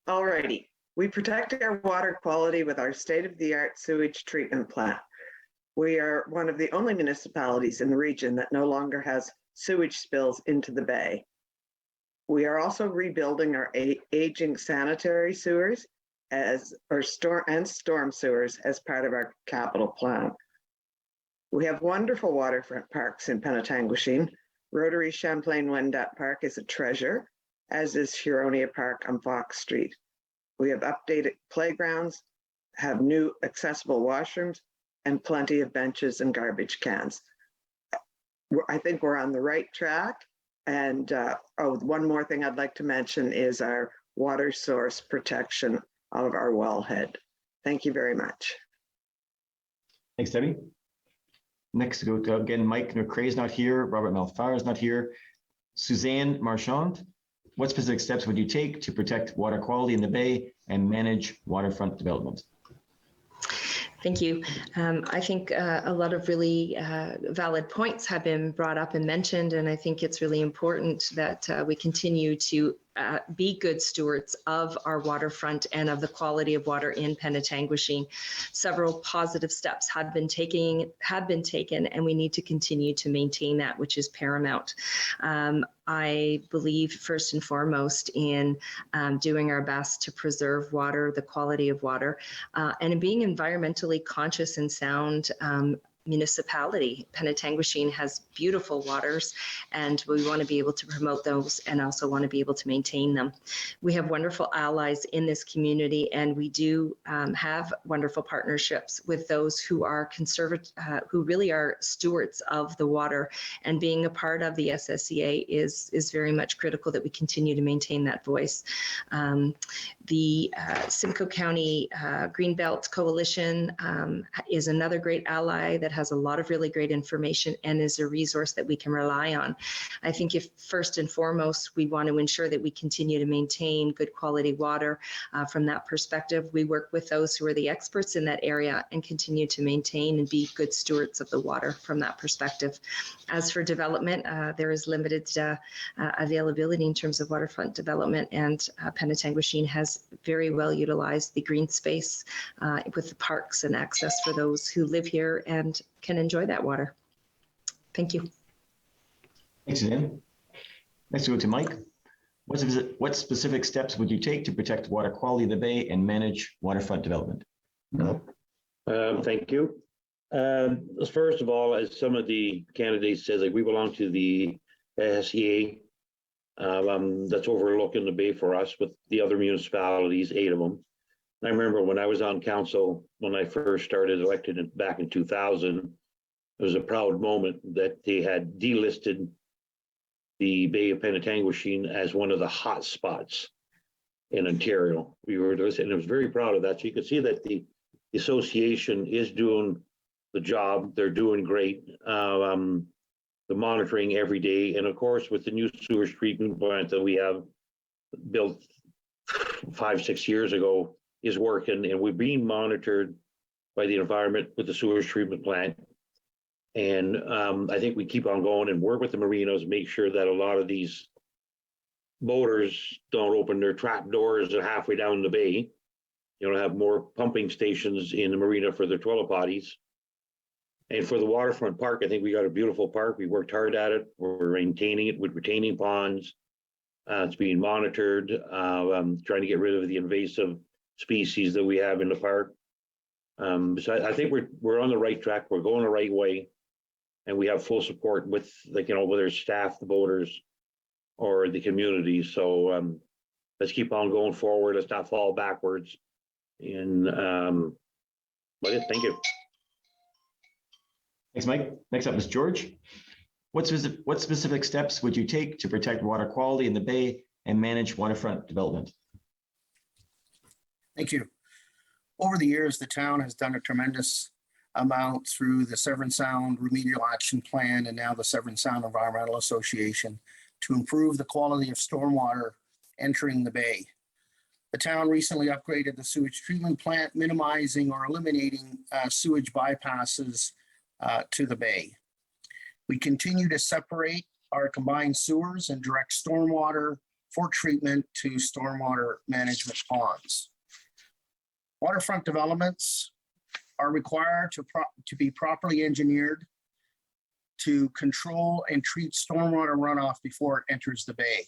Alrighty, we protect our water quality with our state-of-the-art sewage treatment plant. We are one of the only municipalities in the region that no longer has sewage spills into the bay. We are also rebuilding our aging sanitary sewers storm sewers as part of our capital plan. We have wonderful waterfront parks in Penetanguishene. Rotary Champlain-Wendat Park is a treasure, as is Huronia Park on Fox Street. We have updated playgrounds, have new accessible washrooms, and plenty of benches and garbage cans. I think we're on the right track. And one more thing I'd like to mention is our water source protection of our wellhead. Thank you very much. Thanks, Debbie. Next, to go to, again, Mike McCrae is not here. Robert Malfar is not here. Suzanne Marshall. What specific steps would you take to protect water quality in the bay and manage waterfront development? Thank you. I think a lot of really valid points have been brought up and mentioned, and I think it's really important that we continue to be good stewards of our waterfront and of the quality of water in Penetanguishene. Several positive steps have been taken, and we need to continue to maintain that, which is paramount. I believe first and foremost in doing our best to preserve water, the quality of water, and in being environmentally conscious and sound municipality. Penetanguishene has beautiful waters, and we want to be able to promote those and also want to be able to maintain them. We have wonderful allies in this community, and we do have wonderful partnerships with those who are who really are stewards of the water. And being a part of the SSEA is very much critical that we continue to maintain that voice. The Simcoe County Greenbelt Coalition is another great ally that has a lot of really great information and is a resource that we can rely on. I think if first and foremost, we want to ensure that we continue to maintain good quality water. From that perspective, we work with those who are the experts in that area and continue to maintain and be good stewards of the water from that perspective. As for development, there is limited availability in terms of waterfront development, and Penetanguishene has very well utilized the green space with the parks and access for those who live here and can enjoy that water. Thank you. Thanks, Suzanne. Next, we go to Mike. What specific steps would you take to protect water quality in the bay and manage waterfront development? No. Thank you. First of all, as some of the candidates said, like we belong to the SEA. That's overlooking the bay for us with the other municipalities, 8 of them. I remember when I was on council, when I first started elected back in 2000, it was a proud moment that they had delisted the Bay of Penetanguishene as one of the hot spots in Ontario. We were, and I was very proud of that. So you can see that the association is doing the job. They're doing great. The monitoring every day. And of course, with the new sewage treatment plant that we have built 5-6 years ago is working, and we're being monitored by the environment with the sewage treatment plant. And I think we keep on going and work with the marinas, make sure that a lot of these boaters don't open their trap doors halfway down the bay. You know, have more pumping stations in the marina for their toilet potties. And for the waterfront park, I think we got a beautiful park. We worked hard at it. We're maintaining it with retaining ponds. It's being monitored, trying to get rid of the invasive species that we have in the park. So I think we're on the right track. We're going the right way, and we have full support with, like, you know, whether it's staff, the boaters, or the community. So let's keep on going forward. Let's not fall backwards. And but yeah, thank you. Thanks, Mike. Next up is George. What specific steps would you take to protect water quality in the bay and manage waterfront development? Thank you. Over the years, the town has done a tremendous amount through the Severn Sound Remedial Action Plan and now the Severn Sound Environmental Association to improve the quality of stormwater entering the bay. The town recently upgraded the sewage treatment plant, minimizing or eliminating sewage bypasses to the bay. We continue to separate our combined sewers and direct stormwater for treatment to stormwater management ponds. Waterfront developments are required to be properly engineered to control and treat stormwater runoff before it enters the bay.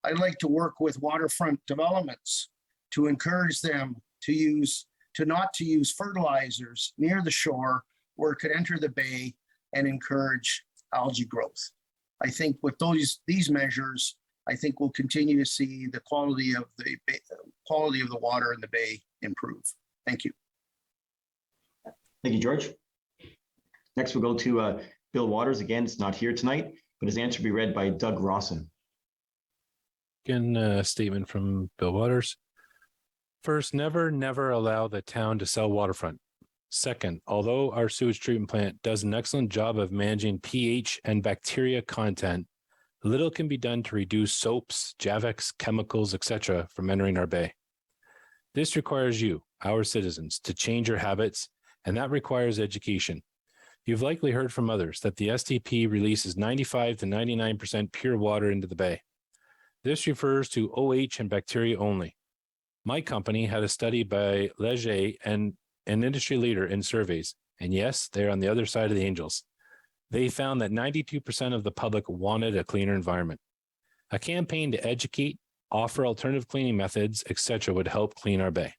I'd like to work with waterfront developments to encourage them to not to use fertilizers near the shore where it could enter the bay and encourage algae growth. I think with these measures, I think we'll continue to see the quality of the water in the bay improve. Thank you. Thank you, George. Next, we'll go to Bill Waters. Again, it's not here tonight, but his answer will be read by Doug Rawson. Again, a statement from Bill Waters. First, never allow the town to sell waterfront. Second, although our sewage treatment plant does an excellent job of managing pH and bacteria content, little can be done to reduce soaps, Javex, chemicals, etc. from entering our bay. This requires you, our citizens, to change your habits, and that requires education. You've likely heard from others that the STP releases 95 to 99% pure water into the bay. This refers to OH and bacteria only. My company had a study by Leger and an industry leader in surveys, and yes, they're on the other side of the angels. They found that 92% of the public wanted a cleaner environment. A campaign to educate, offer alternative cleaning methods, etc. would help clean our bay.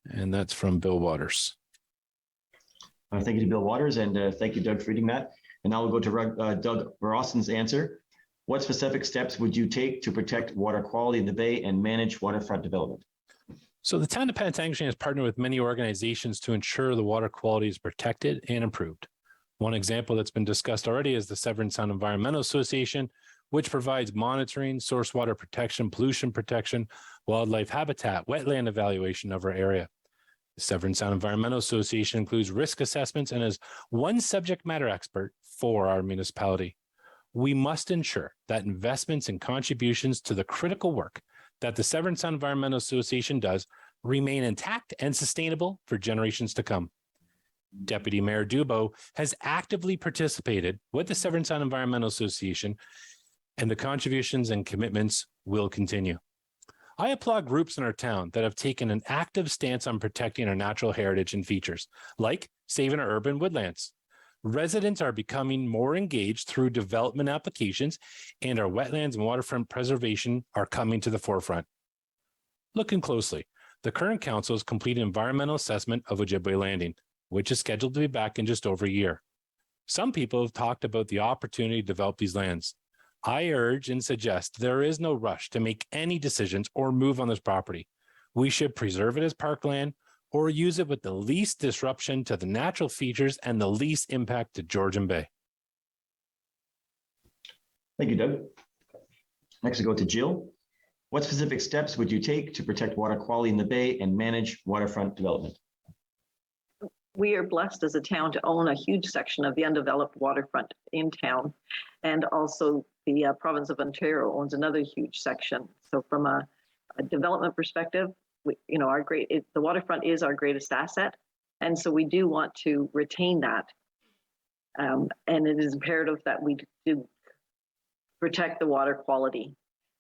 And that's from Bill Waters. Thank you to Bill Waters, and thank you, Doug, for reading that. And now we'll go to Doug Rawson's answer. What specific steps would you take to protect water quality in the bay and manage waterfront development? So the town of Penetanguishene has partnered with many organizations to ensure the water quality is protected and improved. One example that's been discussed already is the Severn Sound Environmental Association, which provides monitoring, source water protection, pollution protection, wildlife habitat, wetland evaluation of our area. The Severn Sound Environmental Association includes risk assessments and is one subject matter expert for our municipality. We must ensure that investments and contributions to the critical work that the Severn Sound Environmental Association does remain intact and sustainable for generations to come. Deputy Mayor Dubo has actively participated with the Severn Sound Environmental Association, and the contributions and commitments will continue. I applaud groups in our town that have taken an active stance on protecting our natural heritage and features, like saving our urban woodlands. Residents are becoming more engaged through development applications, and our wetlands and waterfront preservation are coming to the forefront. Looking closely, the current council has completed environmental assessment of Ojibwe Landing, which is scheduled to be back in just over a year. Some people have talked about the opportunity to develop these lands. I urge and suggest there is no rush to make any decisions or move on this property. We should preserve it as parkland or use it with the least disruption to the natural features and the least impact to Georgian Bay. Thank you, Doug. Next, we go to Jill. What specific steps would you take to protect water quality in the bay and manage waterfront development? We are blessed as a town to own a huge section of the undeveloped waterfront in town. And also the province of Ontario owns another huge section. So from a development perspective, the waterfront is our greatest asset. And so we do want to retain that. And it is imperative that we do protect the water quality.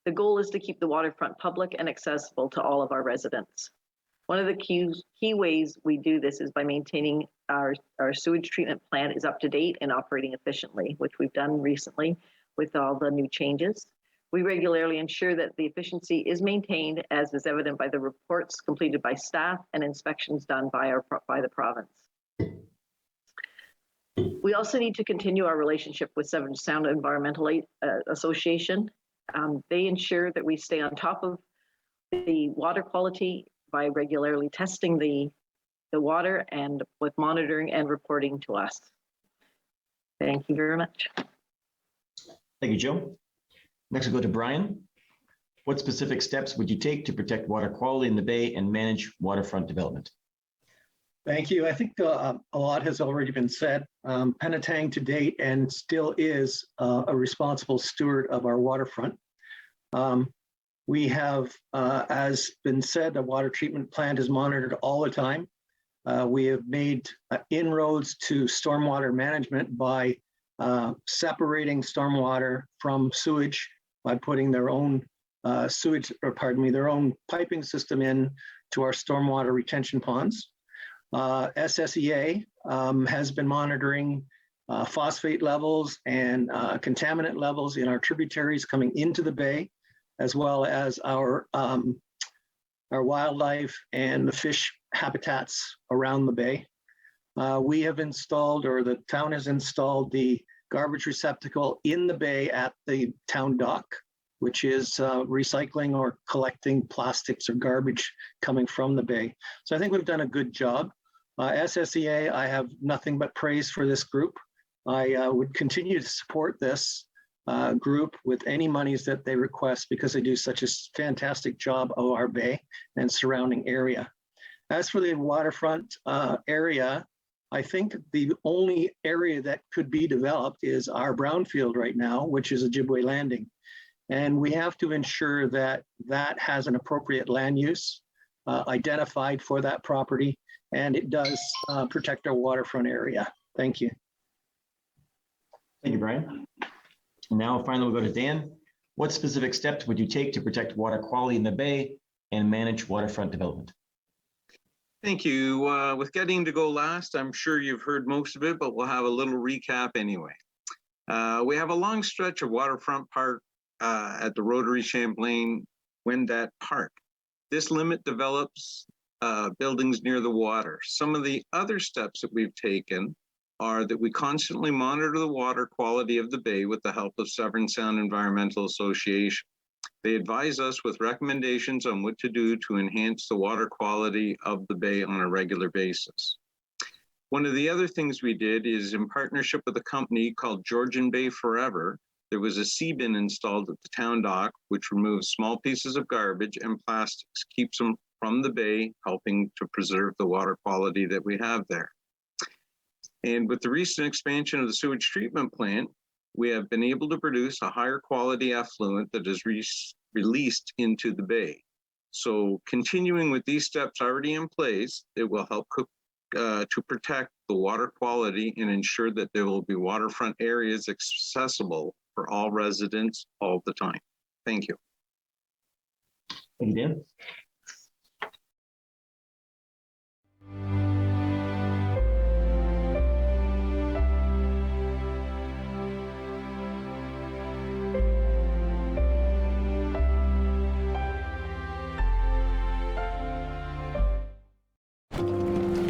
The goal is to keep the waterfront public and accessible to all of our residents. One of the key ways we do this is by maintaining our sewage treatment plant is up to date and operating efficiently, which we've done recently with all the new changes. We regularly ensure that the efficiency is maintained, as is evident by the reports completed by staff and inspections done by the province. We also need to continue our relationship with Severn Sound Environmental Association. They ensure that we stay on top of the water quality by regularly testing the water and with monitoring and reporting to us. Thank you very much. Thank you, Joe. Next, we'll go to Brian. What specific steps would you take to protect water quality in the bay and manage waterfront development? Thank you. I think a lot has already been said. Penetang to date and still is a responsible steward of our waterfront. We have, as been said, the water treatment plant is monitored all the time. We have made inroads to stormwater management by separating stormwater from sewage by putting their own their own piping system in to our stormwater retention ponds. SSEA has been monitoring phosphate levels and contaminant levels in our tributaries coming into the bay, as well as our wildlife and the fish habitats around the bay. We have installed, or the town has installed, the garbage receptacle in the bay at the town dock, which is recycling or collecting plastics or garbage coming from the bay. So I think we've done a good job. SSEA, I have nothing but praise for this group. I would continue to support this group with any monies that they request because they do such a fantastic job of our bay and surrounding area. As for the waterfront area, I think the only area that could be developed is our brownfield right now, which is Ojibwe Landing. And we have to ensure that that has an appropriate land use identified for that property, and it does protect our waterfront area. Thank you. Thank you, Brian. And now finally we'll go to Dan. What specific steps would you take to protect water quality in the bay and manage waterfront development? Thank you. With getting to go last, I'm sure you've heard most of it, but we'll have a little recap anyway. We have a long stretch of waterfront park at the Rotary Champlain Wendat Park. This limit develops buildings near the water. Some of the other steps that we've taken are that we constantly monitor the water quality of the bay with the help of Severn Sound Environmental Association. They advise us with recommendations on what to do to enhance the water quality of the bay on a regular basis. One of the other things we did is, in partnership with a company called Georgian Bay Forever, there was a sea bin installed at the town dock, which removes small pieces of garbage and plastics, keeps them from the bay, helping to preserve the water quality that we have there. And with the recent expansion of the sewage treatment plant, we have been able to produce a higher quality effluent that is released into the bay. So continuing with these steps already in place, it will help to protect the water quality and ensure that there will be waterfront areas accessible for all residents all the time. Thank you. Thank you, Dan.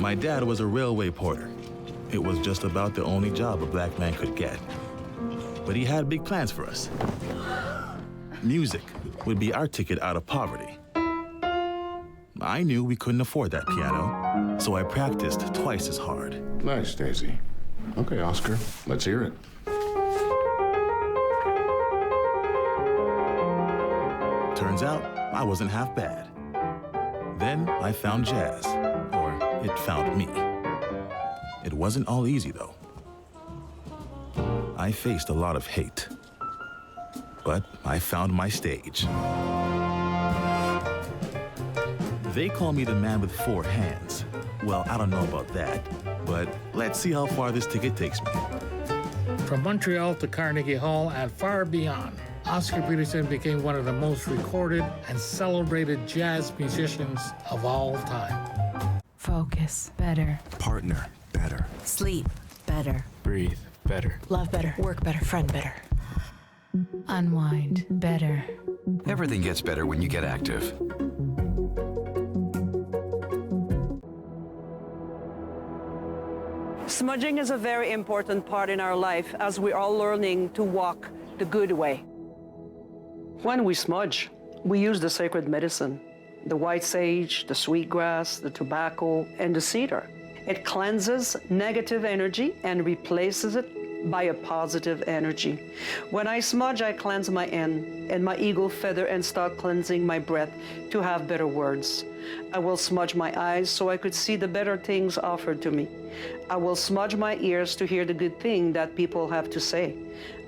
My dad was a railway porter. It was just about the only job a black man could get. But he had big plans for us. Music would be our ticket out of poverty. I knew we couldn't afford that piano, so I practiced twice as hard. Nice, Daisy. Okay, Oscar, let's hear it. Turns out I wasn't half bad. Then I found jazz, or it found me. It wasn't all easy, though. I faced a lot of hate, but I found my stage. They call me the man with 4 hands. Well, I don't know about that, but let's see how far this ticket takes me. From Montreal to Carnegie Hall and far beyond, Oscar Peterson became one of the most recorded and celebrated jazz musicians of all time. Focus better. Partner better. Sleep better. Breathe better. Love better. Work better. Friend better. Unwind better. Everything gets better when you get active. Smudging is a very important part in our life as we're all learning to walk the good way. When we smudge, we use the sacred medicine, the white sage, the sweetgrass, the tobacco, and the cedar. It cleanses negative energy and replaces it by a positive energy. When I smudge, I cleanse my end and my eagle feather and start cleansing my breath to have better words. I will smudge my eyes so I could see the better things offered to me. I will smudge my ears to hear the good thing that people have to say.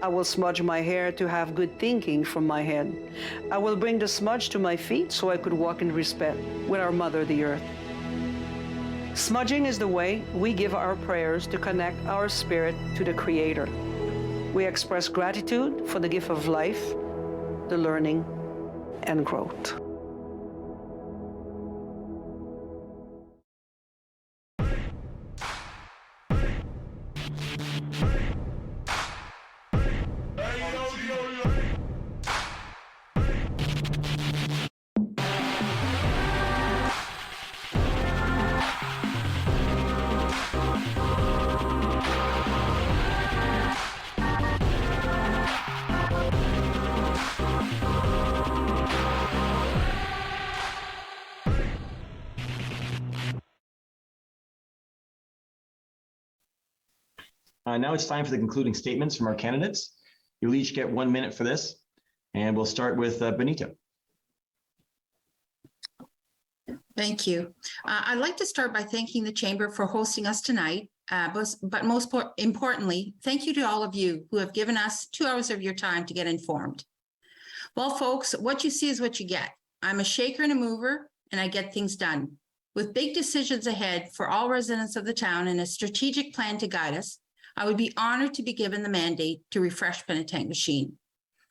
I will smudge my hair to have good thinking from my head. I will bring the smudge to my feet so I could walk in respect with our Mother, the Earth. Smudging is the way we give our prayers to connect our spirit to the Creator. We express gratitude for the gift of life, the learning, and growth. Now it's time for the concluding statements from our candidates. You'll each get 1 minute for this, and we'll start with Benita. Thank you. I'd like to start by thanking the Chamber for hosting us tonight, but most importantly, thank you to all of you who have given us 2 hours of your time to get informed. Well, folks, what you see is what you get. I'm a shaker and a mover, and I get things done. With big decisions ahead for all residents of the town and a strategic plan to guide us, I would be honored to be given the mandate to refresh Penetanguishene.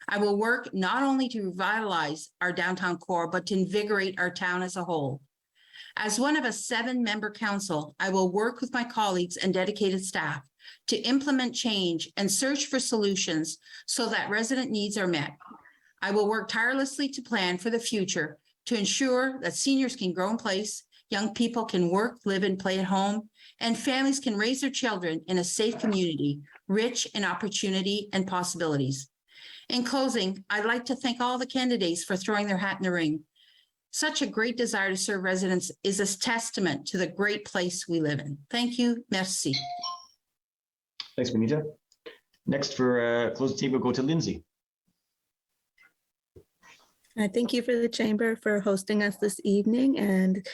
I will work not only to revitalize our downtown core, but to invigorate our town as a whole. As one of a 7-member council, I will work with my colleagues and dedicated staff to implement change and search for solutions so that resident needs are met. I will work tirelessly to plan for the future to ensure that seniors can grow in place, young people can work, live, and play at home, and families can raise their children in a safe community, rich in opportunity and possibilities. In closing, I'd like to thank all the candidates for throwing their hat in the ring. Such a great desire to serve residents is a testament to the great place we live in. Thank you. Merci. Thanks, Benita. Next for close the table, go to Lindsey. I thank you for the Chamber for hosting us this evening, and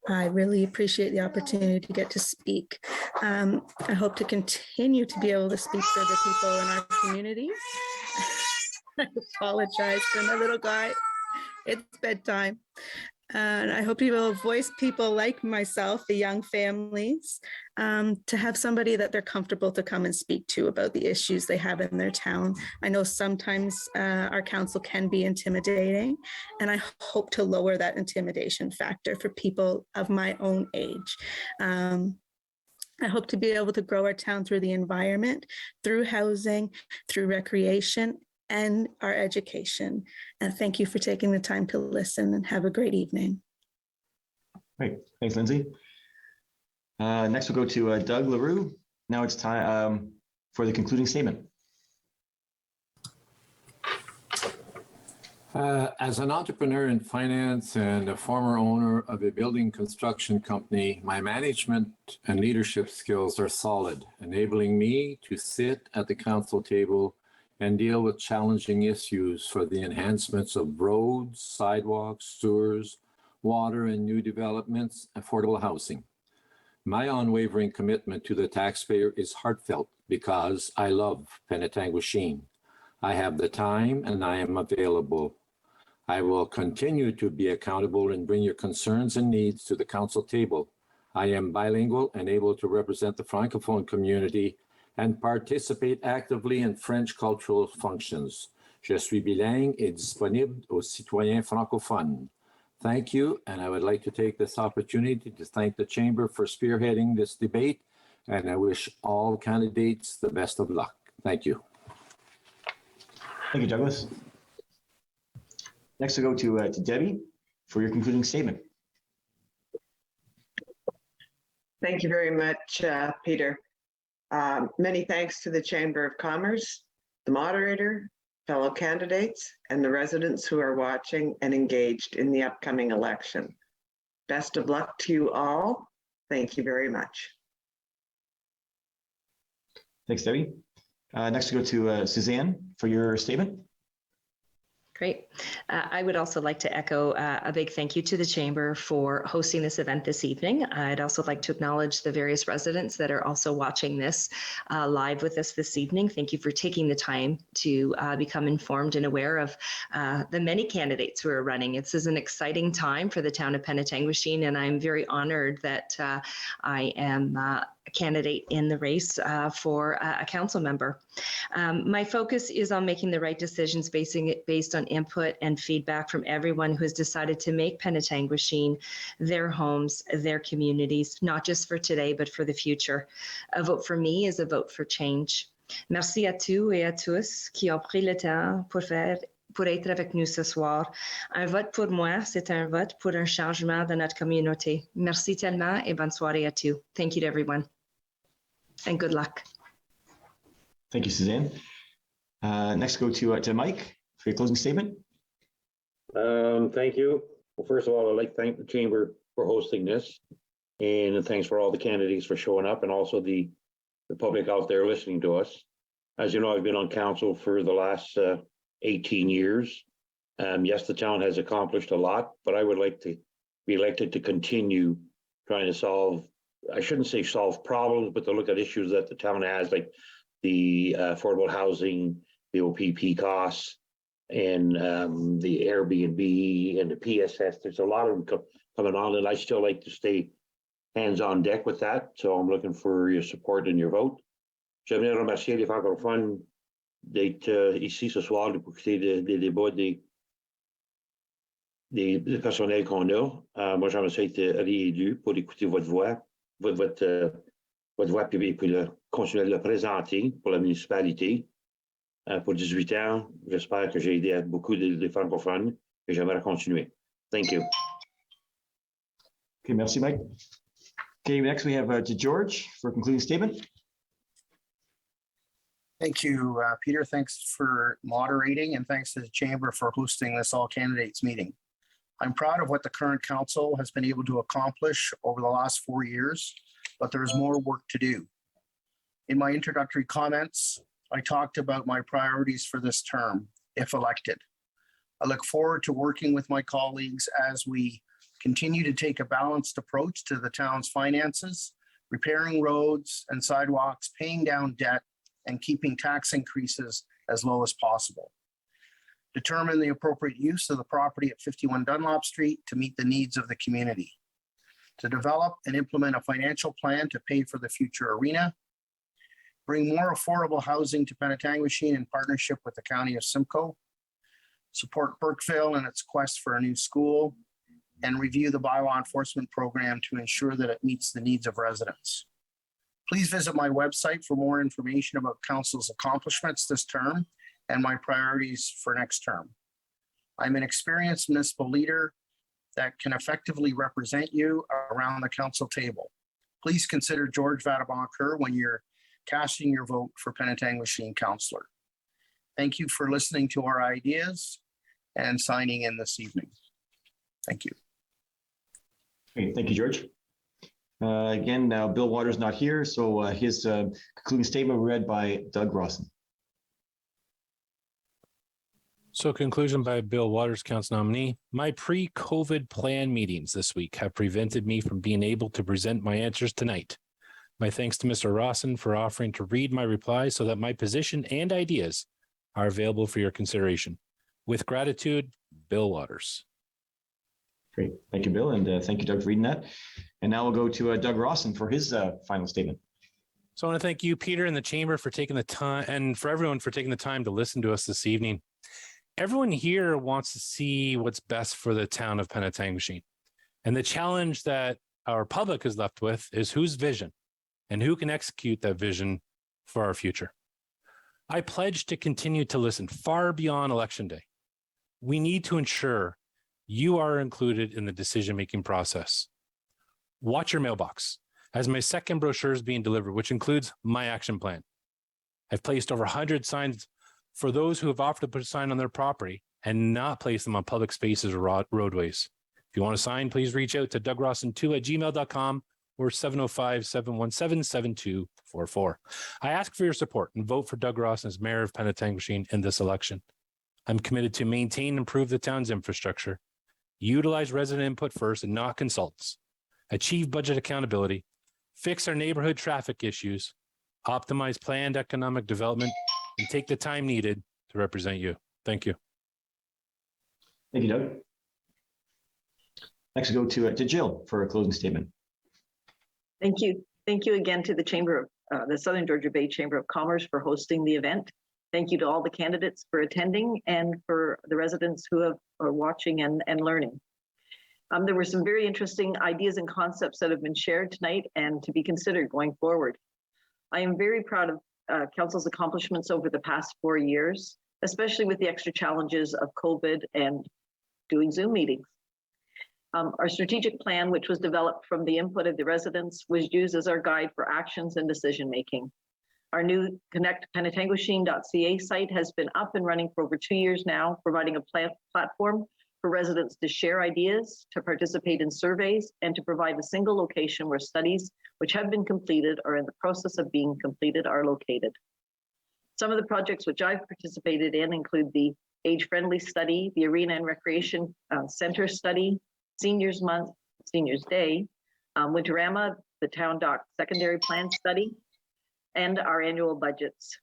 I really appreciate the opportunity to get to speak. I hope to continue to be able to speak for the people in our community. I apologize for my little guy. It's bedtime. And I hope you will voice people like myself, the young families, to have somebody that they're comfortable to come and speak to about the issues they have in their town. I know sometimes our council can be intimidating, and I hope to lower that intimidation factor for people of my own age. I hope to be able to grow our town through the environment, through housing, through recreation, and our education. And thank you for taking the time to listen, and have a great evening. Great. Thanks, Lindsay. Next, we'll go to Doug Larue. Now it's time for the concluding statement. As an entrepreneur in finance and a former owner of a building construction company, my management and leadership skills are solid, enabling me to sit at the council table and deal with challenging issues for the enhancements of roads, sidewalks, sewers, water, and new developments, affordable housing. My unwavering commitment to the taxpayer is heartfelt because I love Penetanguishene. I have the time and I am available. I will continue to be accountable and bring your concerns and needs to the council table. I am bilingual and able to represent the Francophone community and participate actively in French cultural functions. Je suis bilingue et disponible aux citoyens francophones. Thank you, and I would like to take this opportunity to thank the Chamber for spearheading this debate, and I wish all candidates the best of luck. Thank you. Thank you, Douglas. Next, we'll go to Debbie for your concluding statement. Thank you very much, Peter. Many thanks to the Chamber of Commerce, the moderator, fellow candidates, and the residents who are watching and engaged in the upcoming election. Best of luck to you all. Thank you very much. Thanks, Debbie. Next, we go to Suzanne for your statement. Great. I would also like to echo a big thank you to the Chamber for hosting this event this evening. I'd also like to acknowledge the various residents that are also watching this live with us this evening. Thank you for taking the time to become informed and aware of the many candidates who are running. This is an exciting time for the town of Penetanguishene, and I'm very honored that I am a candidate in the race for a council member. My focus is on making the right decisions based on input and feedback from everyone who has decided to make Penetanguishene their homes, their communities, not just for today, but for the future. A vote for me is a vote for change. Merci à tous et à tous qui ont pris le temps pour être avec nous ce soir. Un vote pour moi, c'est un vote pour un changement dans notre communauté. Merci tellement et bonne soirée à tous. Thank you to everyone. And good luck. Thank you, Suzanne. Next, go to Mike for your closing statement. Thank you. Well, first of all, I'd like to thank the Chamber for hosting this, and thanks for all the candidates for showing up, and also the public out there listening to us. As you know, I've been on council for the last 18 years. Yes, the town has accomplished a lot, but I would like to be elected to continue trying to solve, I shouldn't say solve problems, but to look at issues that the town has, like the affordable housing, the OPP costs, and the Airbnb and the PSS. There's a lot of them coming on, and I still like to stay hands on deck with that. So I'm looking for your support and your vote. J'aimerais remercier les francophones d'être ici ce soir pour écouter des débats des personnels qu'on a. Moi, j'aimerais ça être réélu pour écouter votre voix, votre voix, puis continuer de le présenter pour la municipalité. Pour 18 ans, j'espère que j'ai aidé beaucoup de francophones et j'aimerais continuer. Thank you. Okay, merci, Mike. Okay, next we have to George for a concluding statement. Thank you, Peter. Thanks for moderating, and thanks to the Chamber for hosting this all candidates meeting. I'm proud of what the current council has been able to accomplish over the last 4 years, but there is more work to do. In my introductory comments, I talked about my priorities for this term, if elected. I look forward to working with my colleagues as we continue to take a balanced approach to the town's finances, repairing roads and sidewalks, paying down debt, and keeping tax increases as low as possible. Determine the appropriate use of the property at 51 Dunlop Street to meet the needs of the community. To develop and implement a financial plan to pay for the future arena. Bring more affordable housing to Penetanguishene in partnership with the County of Simcoe. Support Burkeville in its quest for a new school, and review the bylaw enforcement program to ensure that it meets the needs of residents. Please visit my website for more information about Council's accomplishments this term and my priorities for next term. I'm an experienced municipal leader that can effectively represent you around the council table. Please consider George Vaderbacher when you're casting your vote for Penetanguishene Councillor. Thank you for listening to our ideas and signing in this evening. Thank you. Great, thank you, George. Again, now Bill Waters not here, so his concluding statement read by Doug Rawson. So conclusion by Bill Waters, council nominee. My pre-COVID plan meetings this week have prevented me from being able to present my answers tonight. My thanks to Mr. Rawson for offering to read my replies so that my position and ideas are available for your consideration. With gratitude, Bill Waters. Great, thank you, Bill, and thank you, Doug, for reading that. And now we'll go to Doug Rawson for his final statement. So I want to thank you, Peter, and the chamber for taking the time, and for everyone for taking the time to listen to us this evening. Everyone here wants to see what's best for the town of Penetanguishene. And the challenge that our public is left with is whose vision and who can execute that vision for our future. I pledge to continue to listen far beyond Election Day. We need to ensure you are included in the decision-making process. Watch your mailbox as my second brochure is being delivered, which includes my action plan. I've placed over 100 signs for those who have offered to put a sign on their property and not place them on public spaces or roadways. If you want a sign, please reach out to dougrawson2@gmail.com or 705-717-7244. I ask for your support and vote for Doug Rawson as mayor of Penetanguishene in this election. I'm committed to maintain and improve the town's infrastructure, utilize resident input first and not consultants, achieve budget accountability, fix our neighborhood traffic issues, optimize planned economic development, and take the time needed to represent you. Thank you. Thank you, Doug. Next, we'll go to Jill for a closing statement. Thank you. Thank you again to the Chamber of the Southern Georgia Bay Chamber of Commerce for hosting the event. Thank you to all the candidates for attending and for the residents who are watching and learning. There were some very interesting ideas and concepts that have been shared tonight and to be considered going forward. I am very proud of Council's accomplishments over the past 4 years, especially with the extra challenges of COVID and doing Zoom meetings. Our strategic plan, which was developed from the input of the residents, was used as our guide for actions and decision-making. Our new connectpenetanguishene.ca site has been up and running for over 2 years now, providing a platform for residents to share ideas, to participate in surveys, and to provide a single location where studies which have been completed or in the process of being completed are located. Some of the projects which I've participated in include the Age-Friendly Study, the Arena and Recreation Center Study, Seniors Month, Seniors Day, Winterama, the Town Dock Secondary Plan Study, and our annual budgets.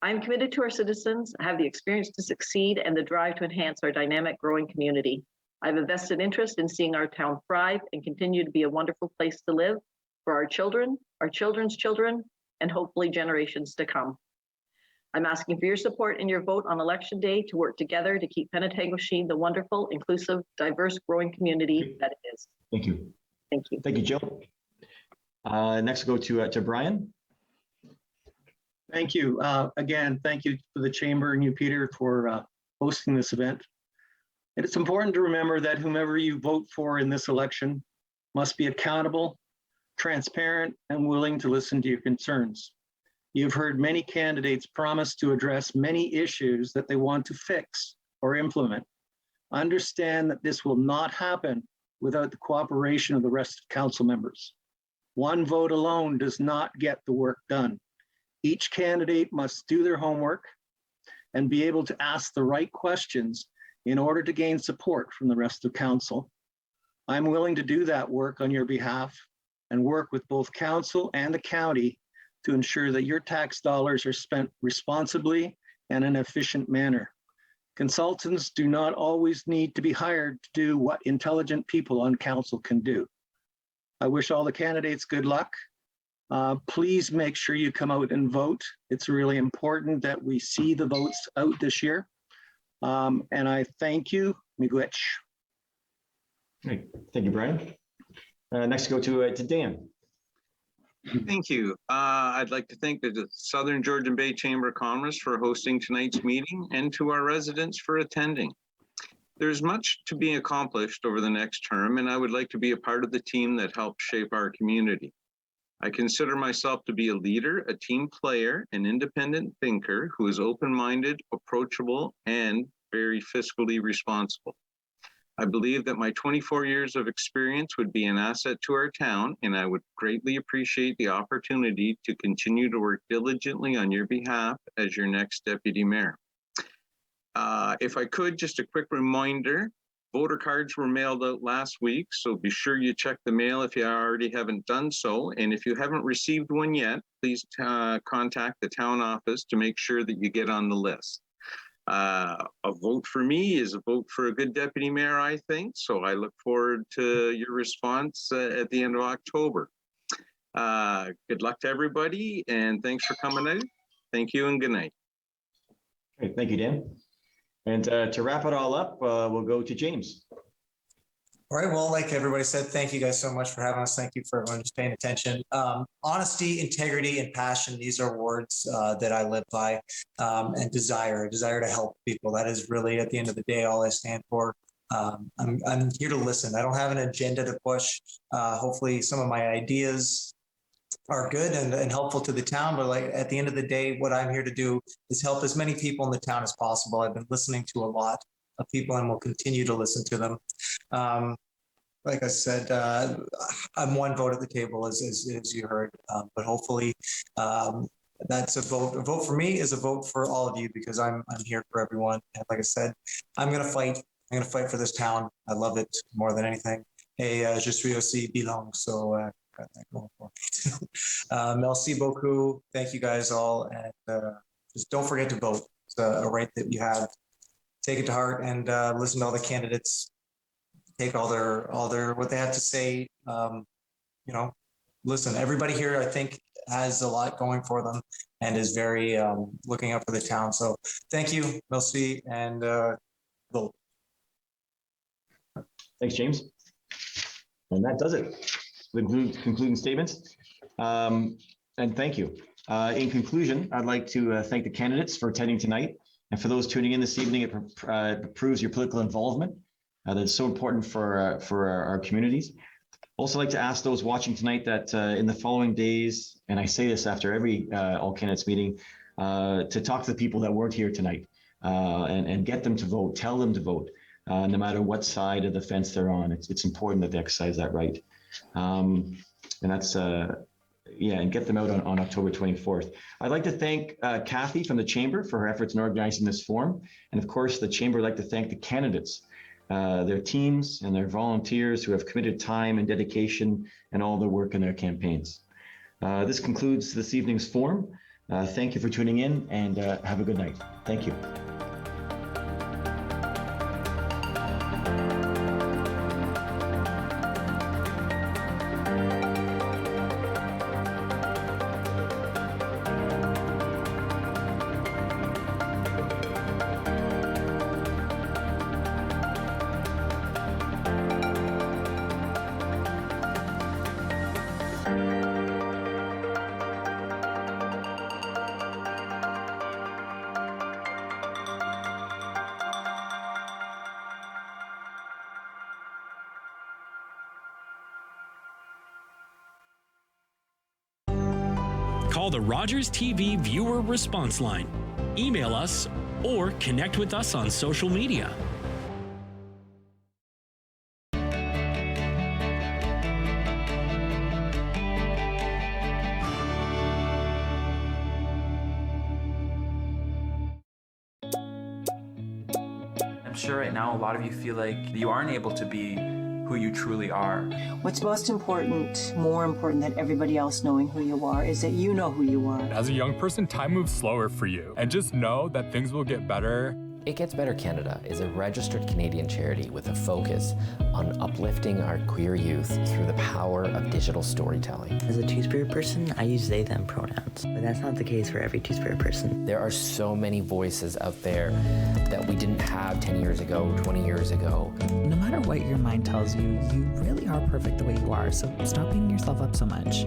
I'm committed to our citizens, have the experience to succeed, and the drive to enhance our dynamic, growing community. I have a vested interest in seeing our town thrive and continue to be a wonderful place to live for our children, our children's children, and hopefully generations to come. I'm asking for your support in your vote on Election Day to work together to keep Penetanguishene the wonderful, inclusive, diverse, growing community that it is. Thank you. Thank you. Thank you, Jill. Next, we'll go to Brian. Thank you. Again, thank you to the Chamber and you, Peter, for hosting this event. And it's important to remember that whomever you vote for in this election must be accountable, transparent, and willing to listen to your concerns. You've heard many candidates promise to address many issues that they want to fix or implement. Understand that this will not happen without the cooperation of the rest of council members. One vote alone does not get the work done. Each candidate must do their homework and be able to ask the right questions in order to gain support from the rest of council. I'm willing to do that work on your behalf and work with both council and the county to ensure that your tax dollars are spent responsibly and in an efficient manner. Consultants do not always need to be hired to do what intelligent people on council can do. I wish all the candidates good luck. Please make sure you come out and vote. It's really important that we see the votes out this year. And I thank you, Mccourt. Great. Thank you, Brian. Next, go to Dan. Thank you. I'd like to thank the Southern Georgian Bay Chamber of Commerce for hosting tonight's meeting and to our residents for attending. There's much to be accomplished over the next term, and I would like to be a part of the team that helps shape our community. I consider myself to be a leader, a team player, an independent thinker who is open-minded, approachable, and very fiscally responsible. I believe that my 24 years of experience would be an asset to our town, and I would greatly appreciate the opportunity to continue to work diligently on your behalf as your next deputy mayor. If I could, just a quick reminder, voter cards were mailed out last week, so be sure you check the mail if you already haven't done so. And if you haven't received one yet, please contact the town office to make sure that you get on the list. A vote for me is a vote for a good deputy mayor, I think. So I look forward to your response at the end of October. Good luck to everybody, and thanks for coming out. Thank you and good night. Great, thank you, Dan. And to wrap it all up, we'll go to James. All right, well, like everybody said, thank you guys so much for having us. Thank you for everyone who's paying attention. Honesty, integrity, and passion, these are words that I live by, and desire to help people. That is really, at the end of the day, all I stand for. I'm here to listen. I don't have an agenda to push. Hopefully some of my ideas are good and helpful to the town, but like at the end of the day, what I'm here to do is help as many people in the town as possible. I've been listening to a lot of people and will continue to listen to them. Like I said, I'm one vote at the table, as you heard, but hopefully that's a vote. A vote for me is a vote for all of you, because I'm here for everyone. And like I said, I'm going to fight. I'm going to fight for this town. I love it more than anything. Hey, je suis aussi bilingue, so got that going for me. Merci beaucoup. Thank you guys all, and just don't forget to vote. It's a right that you have. Take it to heart and listen to all the candidates. Take all their what they have to say. Listen. Everybody here, I think, has a lot going for them and is very looking out for the town. So thank you, merci, and vote. Thanks, James. And that does it. Concluding statements. And thank you. In conclusion, I'd like to thank the candidates for attending tonight. And for those tuning in this evening, it proves your political involvement. That's so important for our communities. Also like to ask those watching tonight that in the following days, and I say this after every all candidates meeting, to talk to the people that weren't here tonight and get them to vote, tell them to vote, no matter what side of the fence they're on. It's important that they exercise that right. And that's, and get them out on October 24th. I'd like to thank Kathy from the Chamber for her efforts in organizing this forum. And of course, the Chamber would like to thank the candidates, their teams and their volunteers who have committed time and dedication and all their work in their campaigns. This concludes this evening's forum. Thank you for tuning in, and have a good night. Thank you. Call the Rogers TV viewer response line, email us, or connect with us on social media. sure right now a lot of you feel like you aren't able to be who you truly are. What's most important, more important than everybody else knowing who you are, is that you know who you are. As a young person, time moves slower for you. And just know that things will get better. It Gets Better Canada is a registered Canadian charity with a focus on uplifting our queer youth through the power of digital storytelling. As a Two-Spirit person, I use they, them pronouns, but that's not the case for every Two-Spirit person. There are so many voices out there that we didn't have 10 years ago, 20 years ago. No matter what your mind tells you, you really are perfect the way you are, so stop beating yourself up so much.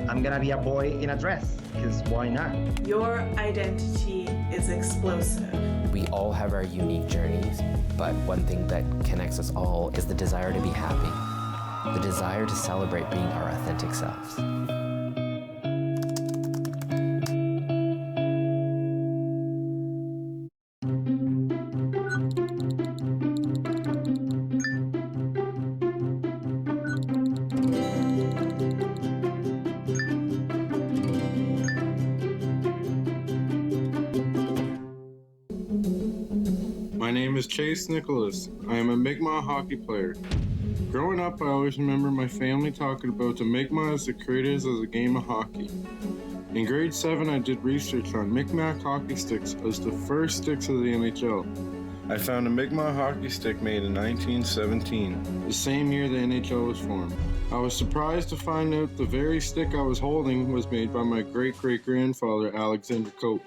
I'm gonna be a boy in a dress, because why not? Your identity is explosive. We all have our unique journeys, but one thing that connects us all is the desire to be happy, the desire to celebrate being our authentic selves. My name is Chase Nicholas. I am a Mi'kmaq hockey player. Growing up, I always remember my family talking about the Mi'kmaq as the creators of the game of hockey. In grade 7, I did research on Mi'kmaq hockey sticks as the first sticks of the NHL. I found a Mi'kmaq hockey stick made in 1917, the same year the NHL was formed. I was surprised to find out the very stick I was holding was made by my great-great-grandfather, Alexander Cope.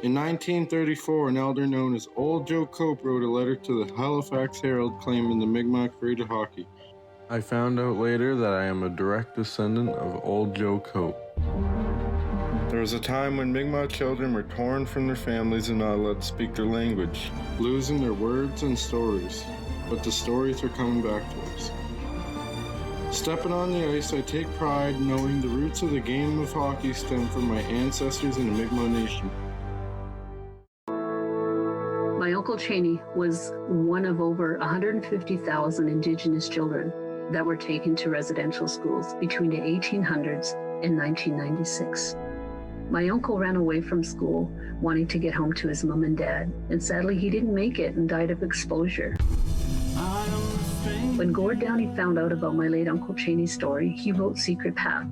In 1934, an elder known as Old Joe Cope wrote a letter to the Halifax Herald claiming the Mi'kmaq created hockey. I found out later that I am a direct descendant of Old Joe Cope. There was a time when Mi'kmaq children were torn from their families and not allowed to speak their language, losing their words and stories. But the stories are coming back to us. Stepping on the ice, I take pride knowing the roots of the game of hockey stem from my ancestors in the Mi'kmaq Nation. My Uncle Cheney was one of over 150,000 Indigenous children that were taken to residential schools between the 1800s and 1996. My uncle ran away from school wanting to get home to his mom and dad, and sadly he didn't make it and died of exposure. When Gord Downey found out about my late Uncle Cheney's story, he wrote Secret Path,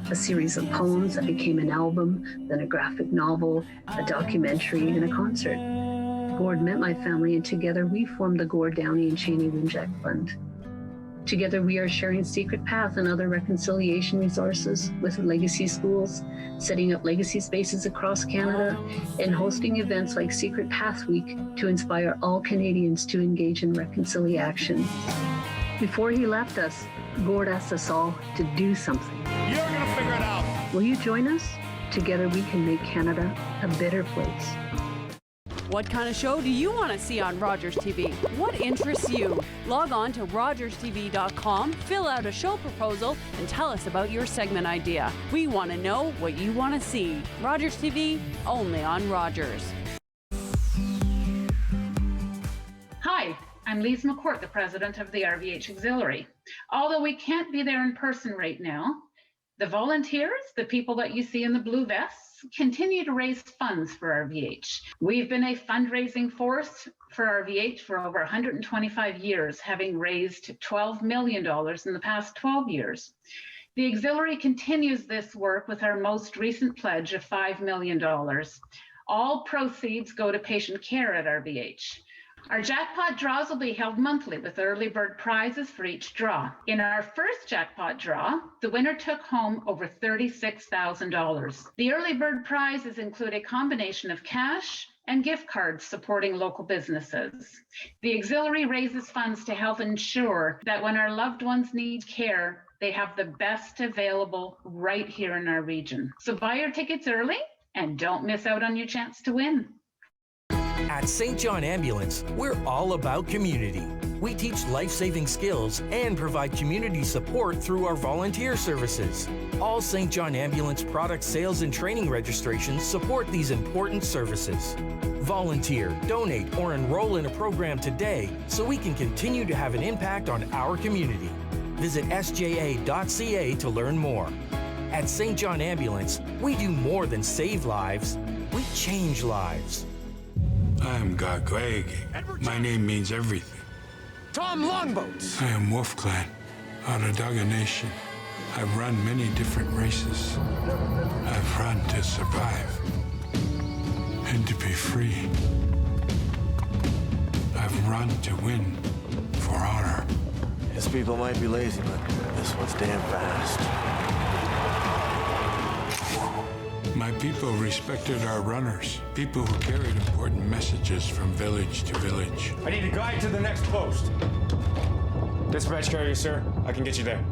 a series of poems that became an album, then a graphic novel, a documentary, and a concert. Gord met my family, and together we formed the Gord Downey and Cheney Winjack Fund. Together we are sharing Secret Path and other reconciliation resources with legacy schools, setting up legacy spaces across Canada, and hosting events like Secret Path Week to inspire all Canadians to engage in reconciliation. Before he left us, Gord asked us all to do something. You're gonna figure it out. Will you join us? Together we can make Canada a better place. What kind of show do you want to see on Rogers TV? What interests you? Log on to rogerstv.com, fill out a show proposal, and tell us about your segment idea. We want to know what you want to see. Rogers TV, only on Rogers. Hi, I'm Lise Mccourt, the president of the RVH Auxiliary. Although we can't be there in person right now, the volunteers, the people that you see in the blue vests, continue to raise funds for RVH. We've been a fundraising force for RVH for over 125 years, having raised $12 million in the past 12 years. The Auxiliary continues this work with our most recent pledge of $5 million. All proceeds go to patient care at RVH. Our jackpot draws will be held monthly with early bird prizes for each draw. In our first jackpot draw, the winner took home over $36,000. The early bird prizes include a combination of cash and gift cards supporting local businesses. The Auxiliary raises funds to help ensure that when our loved ones need care, they have the best available right here in our region. So buy your tickets early and don't miss out on your chance to win. At St. John Ambulance, we're all about community. We teach life-saving skills and provide community support through our volunteer services. All St. John Ambulance product sales and training registrations support these important services. Volunteer, donate, or enroll in a program today so we can continue to have an impact on our community. Visit sja.ca to learn more. At St. John Ambulance, we do more than save lives, we change lives. I am Gagwege. My name means everything. Tom Longboats. I am Wolf Clan, Onondaga Nation. I've run many different races. I've run to survive and to be free. I've run to win for honor. His people might be lazy, but this one's damn fast. My people respected our runners, people who carried important messages from village to village. I need a guide to the next post. Dispatch carrier, sir. I can get you there.